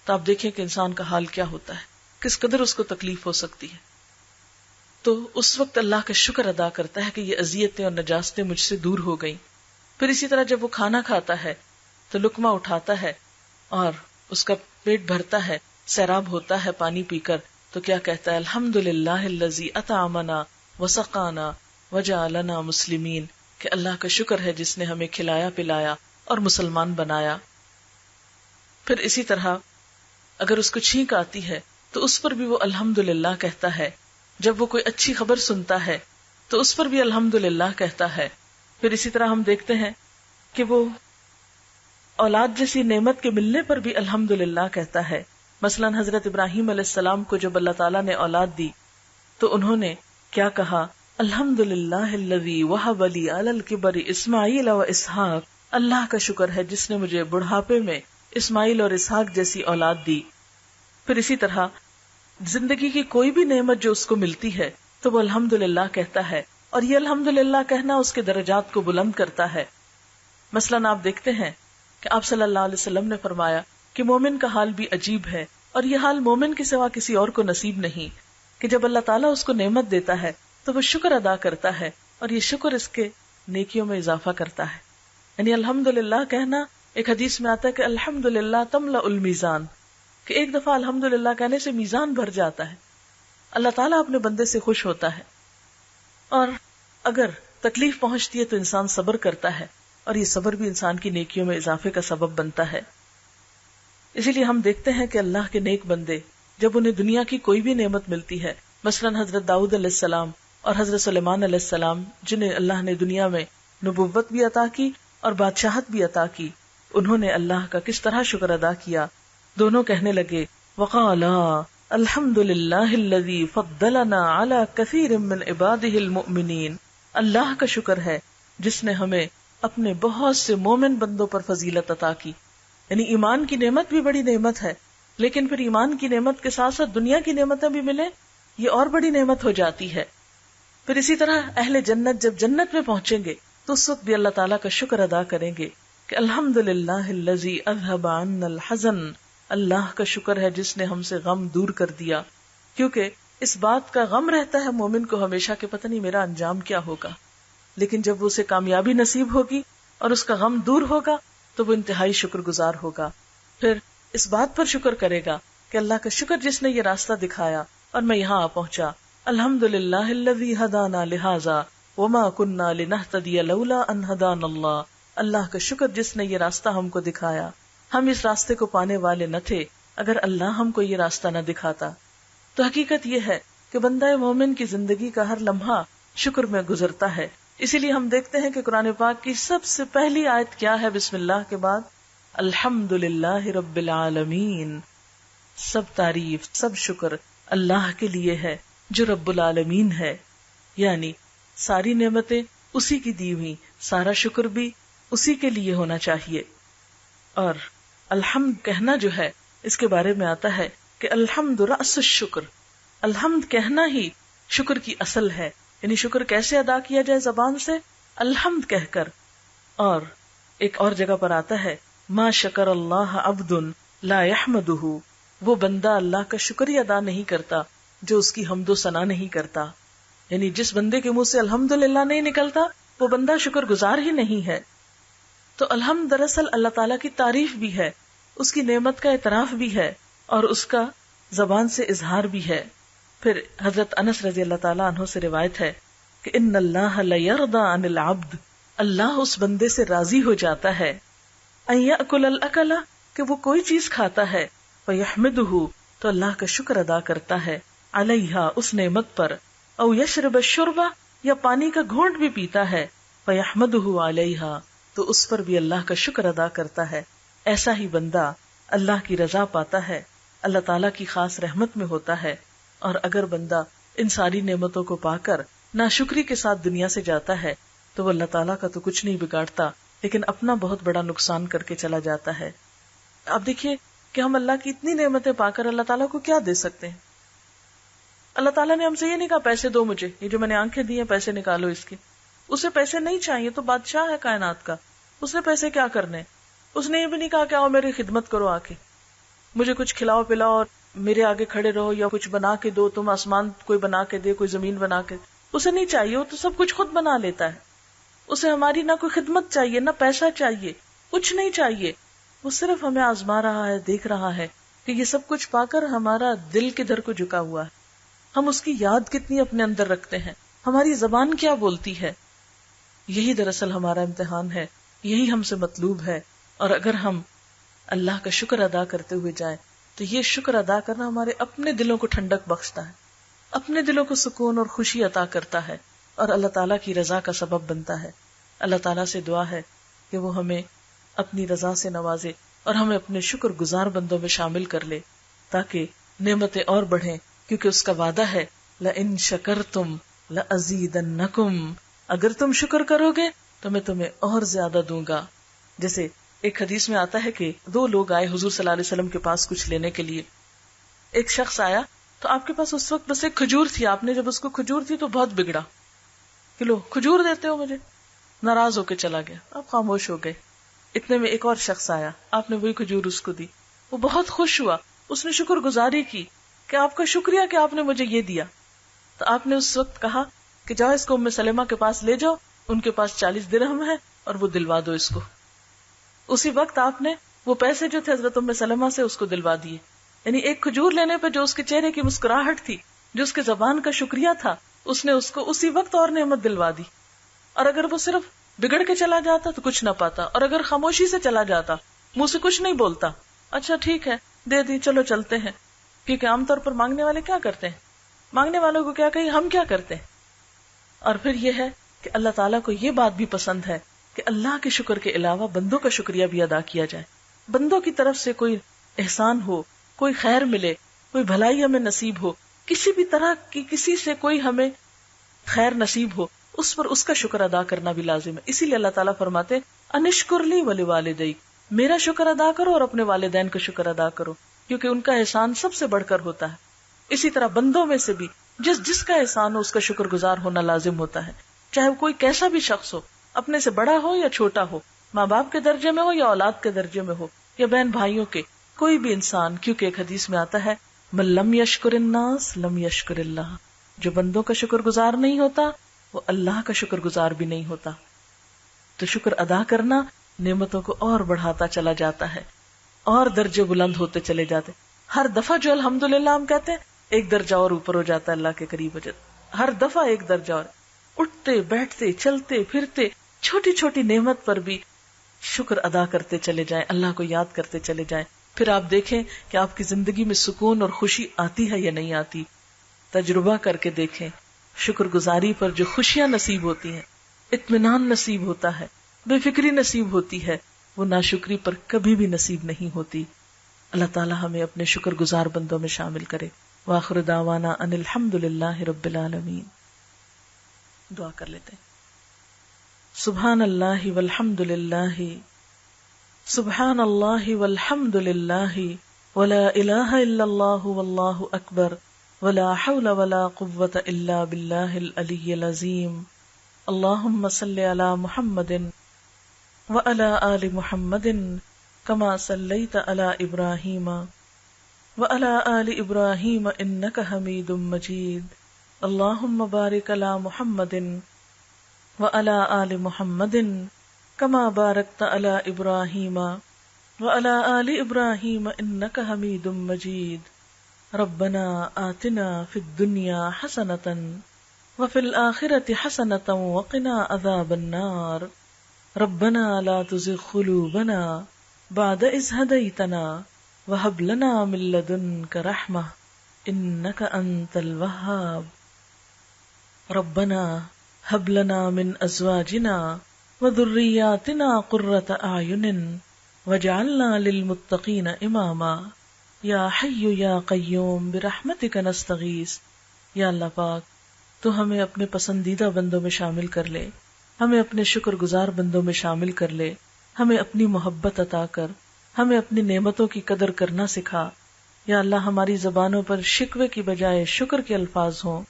A: تو آپ دیکھیں کہ انسان کا حال کیا ہوتا ہے، کس قدر اس کو تکلیف ہو سکتی ہے. تو اس وقت اللہ کا شکر ادا کرتا ہے کہ یہ اذیتیں اور نجاستیں مجھ سے دور ہو گئیں. پھر اسی طرح جب وہ کھانا کھاتا ہے تو لقمہ اٹھاتا ہے اور اس کا پیٹ بھرتا ہے، سیراب ہوتا ہے پانی پی کر، تو کیا کہتا ہے؟ الحمدللہ الذی اطعمنا وسقانا وجعلنا مسلمین، کہ اللہ کا شکر ہے جس نے ہمیں کھلایا پلایا اور مسلمان بنایا. پھر اسی طرح اگر اس کو چھینک آتی ہے تو اس پر بھی وہ الحمدللہ کہتا ہے. جب وہ کوئی اچھی خبر سنتا ہے تو اس پر بھی الحمدللہ کہتا ہے. پھر اسی طرح ہم دیکھتے ہیں کہ وہ اولاد جیسی نعمت کے ملنے پر بھی الحمدللہ کہتا ہے. مثلا حضرت ابراہیم علیہ السلام کو جب اللہ تعالیٰ نے اولاد دی تو انہوں نے کیا کہا؟ الحمدللہ الذی وہب لی علی الکبر اسماعیل و اسحاق، اللہ کا شکر ہے جس نے مجھے بڑھاپے میں اسماعیل اور اسحاق جیسی اولاد دی. پھر اسی طرح زندگی کی کوئی بھی نعمت جو اس کو ملتی ہے تو وہ الحمدللہ کہتا ہے، اور یہ الحمدللہ کہنا اس کے درجات کو بلند کرتا ہے. مثلاً آپ دیکھتے ہیں کہ آپ صلی اللہ علیہ وسلم نے فرمایا کہ مومن کا حال بھی عجیب ہے، اور یہ حال مومن کے سوا کسی اور کو نصیب نہیں، کہ جب اللہ تعالیٰ اس کو نعمت دیتا ہے تو وہ شکر ادا کرتا ہے اور یہ شکر اس کے نیکیوں میں اضافہ کرتا ہے. یعنی الحمدللہ کہنا، ایک حدیث میں آتا ہے کہ الحمدللہ تملأ المیزان، کہ ایک دفعہ الحمدللہ کہنے سے میزان بھر جاتا ہے. اللہ تعالیٰ اپنے بندے سے خوش ہوتا ہے. اور اگر تکلیف پہنچتی ہے تو انسان صبر کرتا ہے، اور یہ صبر بھی انسان کی نیکیوں میں اضافے کا سبب بنتا ہے. اسی لیے ہم دیکھتے ہیں کہ اللہ کے نیک بندے جب انہیں دنیا کی کوئی بھی نعمت ملتی ہے، مثلا حضرت داؤد علیہ السلام اور حضرت سلیمان علیہ السلام جنہیں اللہ نے دنیا میں نبوت بھی عطا کی اور بادشاہت بھی عطا کی، انہوں نے اللہ کا کس طرح شکر ادا کیا. دونوں کہنے لگے وقالا الحمدللہ الذی فضلنا علی کثیر من عبادہ المؤمنین، اللہ کا شکر ہے جس نے ہمیں اپنے بہت سے مومن بندوں پر فضیلت عطا کی. یعنی ایمان کی نعمت بھی بڑی نعمت ہے، لیکن پھر ایمان کی نعمت کے ساتھ ساتھ دنیا کی نعمتیں بھی ملیں، یہ اور بڑی نعمت ہو جاتی ہے. پھر اسی طرح اہل جنت جب جنت میں پہنچیں گے تو اس وقت بھی اللہ تعالیٰ کا شکر ادا کریں گے کہ الحمدللہ الذی اذھب عنا الحزن، اللہ کا شکر ہے جس نے ہم سے غم دور کر دیا. کیونکہ اس بات کا غم رہتا ہے مومن کو ہمیشہ کہ پتہ نہیں میرا انجام کیا ہوگا، لیکن جب اسے کامیابی نصیب ہوگی اور اس کا غم دور ہوگا تو وہ انتہائی شکر گزار ہوگا. پھر اس بات پر شکر کرے گا کہ اللہ کا شکر جس نے یہ راستہ دکھایا اور میں یہاں آ پہنچا. الحمدللہ الذی ہدانا لہذا وما کننا لنہتدی لولا ان ہدانا اللہ، اللہ کا شکر جس نے یہ راستہ ہم کو دکھایا، ہم اس راستے کو پانے والے نہ تھے اگر اللہ ہم کو یہ راستہ نہ دکھاتا. تو حقیقت یہ ہے کہ بندہ مومن کی زندگی کا ہر لمحہ شکر میں گزرتا ہے. اسی لیے ہم دیکھتے ہیں کہ قرآن پاک کی سب سے پہلی آیت کیا ہے؟ بسم اللہ کے بعد الحمدللہ رب العالمین، سب تعریف سب شکر اللہ کے لیے ہے جو رب العالمین ہے. یعنی ساری نعمتیں اسی کی دی ہوئی، سارا شکر بھی اسی کے لیے ہونا چاہیے. اور الحمد کہنا جو ہے اس کے بارے میں آتا ہے کہ الحمد رأس الشکر، الحمد کہنا ہی شکر کی اصل ہے. یعنی شکر کیسے ادا کیا جائے زبان سے؟ الحمد کہہ کر. اور ایک اور جگہ پر آتا ہے ما شکر اللہ عبد لا یحمدہ، وہ بندہ اللہ کا شکر ہی ادا نہیں کرتا جو اس کی حمد و ثنا نہیں کرتا. یعنی جس بندے کے منہ سے الحمدللہ نہیں نکلتا وہ بندہ شکر گزار ہی نہیں ہے. تو الحمد دراصل اللہ تعالیٰ کی تعریف بھی ہے، اس کی نعمت کا اعتراف بھی ہے اور اس کا زبان سے اظہار بھی ہے. پھر حضرت انس رضی اللہ تعالیٰ عنہ سے روایت ہے کہ ان اللہ لیرضی عن العبد، اللہ اس بندے سے راضی ہو جاتا ہے ان یأکل الاکل، کہ وہ کوئی چیز کھاتا ہے، فیحمدہ، تو اللہ کا شکر ادا کرتا ہے، علیہا، اس نعمت پر، او یشرب الشرب، یا پانی کا گھونٹ بھی پیتا ہے، فیحمدہ علیہا، تو اس پر بھی اللہ کا شکر ادا کرتا ہے. ایسا ہی بندہ اللہ کی رضا پاتا ہے، اللہ تعالیٰ کی خاص رحمت میں ہوتا ہے. اور اگر بندہ ان ساری نعمتوں کو پا کر ناشکری کے ساتھ دنیا سے جاتا ہے تو وہ اللہ تعالیٰ کا تو کچھ نہیں بگاڑتا لیکن اپنا بہت بڑا نقصان کر کے چلا جاتا ہے. اب دیکھیے کہ ہم اللہ کی اتنی نعمتیں پا کر اللہ تعالیٰ کو کیا دے سکتے ہیں. اللہ تعالیٰ نے ہم سے یہ نہیں کہا پیسے دو مجھے، یہ جو میں نے آنکھیں دی ہیں پیسے نکالو اس کے. اسے پیسے نہیں چاہیے، تو بادشاہ ہے کائنات کا، اس نے پیسے کیا کرنے. اس نے یہ بھی نہیں کہا کہ آؤ میری خدمت کرو، آ کے مجھے کچھ کھلاؤ پلاؤ اور میرے آگے کھڑے رہو، یا کچھ بنا کے دو، تم آسمان کوئی بنا کے دے، کوئی زمین بنا کے. اسے نہیں چاہیے، وہ تو سب کچھ خود بنا لیتا ہے. اسے ہماری نہ کوئی خدمت چاہیے، نہ پیسہ چاہیے، کچھ نہیں چاہیے. وہ صرف ہمیں آزما رہا ہے، دیکھ رہا ہے کہ یہ سب کچھ پا کر ہمارا دل کدھر کو جھکا ہوا ہے، ہم اس کی یاد کتنی اپنے اندر رکھتے ہیں، ہماری زبان کیا بولتی ہے. یہی دراصل ہمارا امتحان ہے، یہی ہم سے مطلوب ہے. اور اگر ہم اللہ کا شکر ادا کرتے ہوئے جائیں تو یہ شکر ادا کرنا ہمارے اپنے دلوں کو ٹھنڈک بخشتا ہے، اپنے دلوں کو سکون اور خوشی عطا کرتا ہے اور اللہ تعالیٰ کی رضا کا سبب بنتا ہے. اللہ تعالیٰ سے دعا ہے کہ وہ ہمیں اپنی رضا سے نوازے اور ہمیں اپنے شکر گزار بندوں میں شامل کر لے تاکہ نعمتیں اور بڑھیں، کیونکہ اس کا وعدہ ہے لَإِن شَكَرْتُمْ لَأَزِيدَنَّكُمْ، اگر تم شکر کرو گے تو میں تمہیں اور زیادہ دوں گا. جیسے ایک حدیث میں آتا ہے کہ دو لوگ آئے حضور صلی اللہ علیہ وسلم کے پاس کچھ لینے کے لیے. ایک شخص آیا تو آپ کے پاس اس وقت بس ایک کھجور تھی، آپ نے جب اس کو کھجور دی تو بہت بگڑا کہ لو کھجور دیتے ہو مجھے، ناراض ہو کے چلا گیا. آپ خاموش ہو گئے. اتنے میں ایک اور شخص آیا، آپ نے وہی کھجور اس کو دی، وہ بہت خوش ہوا، اس نے شکر گزاری کی کہ آپ کا شکریہ کہ آپ نے مجھے یہ دیا. تو آپ نے اس وقت کہا کہ جاؤ اس کو ام سلمہ کے پاس لے جاؤ، ان کے پاس 40 درہم ہے اور وہ دلوا دو اس کو. اسی وقت آپ نے وہ پیسے جو تھے حضرت ام سلمہ سے اس کو دلوا دیے. یعنی ایک کھجور لینے پہ جو اس کے چہرے کی مسکراہٹ تھی، جو اس کے زبان کا شکریہ تھا، اس نے اس کو اسی وقت اور نعمت دلوا دی. اور اگر وہ صرف بگڑ کے چلا جاتا تو کچھ نہ پاتا، اور اگر خاموشی سے چلا جاتا، منہ سے کچھ نہیں بولتا، اچھا ٹھیک ہے دے دی چلو چلتے ہیں. کیونکہ عام طور پر مانگنے والے کیا کرتے ہیں، مانگنے والوں کو کیا کہیں، ہم کیا کرتے ہیں. اور پھر یہ ہے کہ اللہ تعالیٰ کو یہ بات بھی پسند ہے کہ اللہ کے شکر کے علاوہ بندوں کا شکریہ بھی ادا کیا جائے. بندوں کی طرف سے کوئی احسان ہو، کوئی خیر ملے، کوئی بھلائی ہمیں نصیب ہو، کسی بھی طرح کی کسی سے کوئی ہمیں خیر نصیب ہو، اس پر اس کا شکر ادا کرنا بھی لازم ہے. اسی لیے اللہ تعالیٰ فرماتے انشکر لی ولوالدیک، میرا شکر ادا کرو اور اپنے والدین کا شکر ادا کرو، کیونکہ ان کا احسان سب سے بڑھ کر ہوتا ہے. اسی طرح بندوں میں سے بھی جس کا احسان ہو اس کا شکر گزار ہونا لازم ہوتا ہے، چاہے وہ کوئی کیسا بھی شخص ہو، اپنے سے بڑا ہو یا چھوٹا ہو، ماں باپ کے درجے میں ہو یا اولاد کے درجے میں ہو یا بہن بھائیوں کے، کوئی بھی انسان. کیونکہ ایک حدیث میں آتا ہے من لم یشکر الناس لم یشکر اللہ، جو بندوں کا شکر گزار نہیں ہوتا وہ اللہ کا شکر گزار بھی نہیں ہوتا. تو شکر ادا کرنا نعمتوں کو اور بڑھاتا چلا جاتا ہے اور درجے بلند ہوتے چلے جاتے. ہر دفعہ جو الحمدللہ ہم کہتے ہیں ایک درجہ اور اوپر ہو جاتا ہے، اللہ کے قریب ہو جاتا. ہر دفعہ ایک درجہ اور. اٹھتے بیٹھتے چلتے پھرتے چھوٹی چھوٹی نعمت پر بھی شکر ادا کرتے چلے جائیں، اللہ کو یاد کرتے چلے جائیں. پھر آپ دیکھیں کہ آپ کی زندگی میں سکون اور خوشی آتی ہے یا نہیں آتی. تجربہ کر کے دیکھیں، شکر گزاری پر جو خوشیاں نصیب ہوتی ہیں، اطمینان نصیب ہوتا ہے، بے فکری نصیب ہوتی ہے، وہ ناشکری پر کبھی بھی نصیب نہیں ہوتی. اللہ تعالی ہمیں اپنے شکر گزار بندوں میں شامل کرے. وآخر دعوانا ان الحمدللہ رب العالمین. دعا کر لیتے ہیں. سبحان اللہ والحمد للہ، سبحان اللہ والحمد للہ، ولا الہ الا اللہ واللہ اکبر، ولا حول ولا قوة الا باللہ العلی العظیم. اللہم صل علی محمد وعلی آل محمد کما صلیت علی ابراہیم وعلی آل ابراہیم انک حمید مجید. اللہم بارک علی محمد وعلی آل محمد کما بارکت علی ابراہیم وعلی آل ابراہیم انک حمید مجید. ربنا آتنا فی الدنیا حسنۃ وفی الآخرۃ حسنۃ وقنا عذاب النار. ربنا لا تزغ قلوبنا بعد اذ ہدیتنا وہب لنا من لدنک رحمہ انک انت الوہاب. ربنا ہب لنا من ازواجنا وذریاتنا قرۃ اعین وجعلنا للمتقین اماما. یا حی یا قیوم برحمتک نستغیث. یا اللہ پاک تو ہمیں اپنے پسندیدہ بندوں میں شامل کر لے، ہمیں اپنے شکر گزار بندوں میں شامل کر لے، ہمیں اپنی محبت عطا کر، ہمیں اپنی نعمتوں کی قدر کرنا سکھا. یا اللہ ہماری زبانوں پر شکوے کی بجائے شکر کے الفاظ ہوں،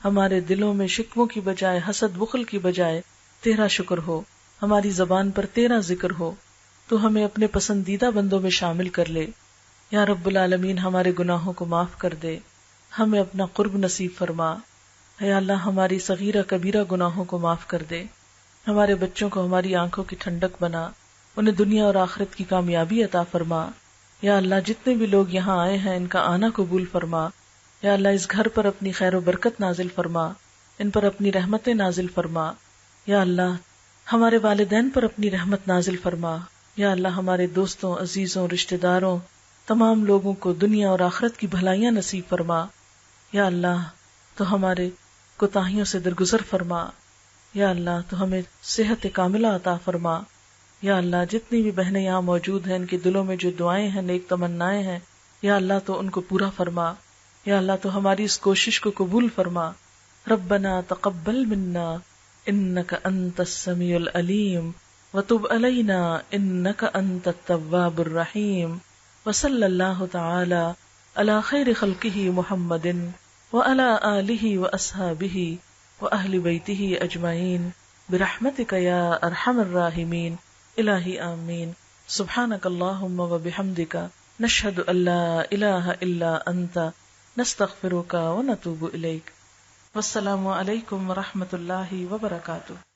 A: ہمارے دلوں میں شکووں کی بجائے حسد بخل کی بجائے تیرا شکر ہو، ہماری زبان پر تیرا ذکر ہو. تو ہمیں اپنے پسندیدہ بندوں میں شامل کر لے. یا رب العالمین ہمارے گناہوں کو معاف کر دے، ہمیں اپنا قرب نصیب فرما. یا اللہ ہماری صغیرہ کبیرہ گناہوں کو معاف کر دے، ہمارے بچوں کو ہماری آنکھوں کی ٹھنڈک بنا، انہیں دنیا اور آخرت کی کامیابی عطا فرما. یا اللہ جتنے بھی لوگ یہاں آئے ہیں ان کا آنا قبول فرما. یا اللہ اس گھر پر اپنی خیر و برکت نازل فرما، ان پر اپنی رحمتیں نازل فرما. یا اللہ ہمارے والدین پر اپنی رحمت نازل فرما. یا اللہ ہمارے دوستوں، عزیزوں، رشتہ داروں، تمام لوگوں کو دنیا اور آخرت کی بھلائیاں نصیب فرما. یا اللہ تو ہمارے کوتاہیوں سے درگزر فرما. یا اللہ تو ہمیں صحت کاملہ عطا فرما. یا اللہ جتنی بھی بہنیں یہاں موجود ہیں ان کے دلوں میں جو دعائیں ہیں، نیک تمنائیں ہیں، یا اللہ تو ان کو پورا فرما. یا اللہ تو ہماری اس کوشش کو قبول فرما. ربنا تقبل منا انک انت السمیع العلیم وتب علینا انک انت التواب الرحیم. وصلی اللہ تعالی علی خیر خلقہ محمد وعلی آلہ واصحابہ واہل بیتہ اجمعین برحمتک یا ارحم الراحمین. الہی آمین. سبحانک اللہم وبحمدک نشہد ان لا الہ الا انت نستغفرک ونتوب الیک. والسلام علیکم ورحمۃ اللہ وبرکاتہ.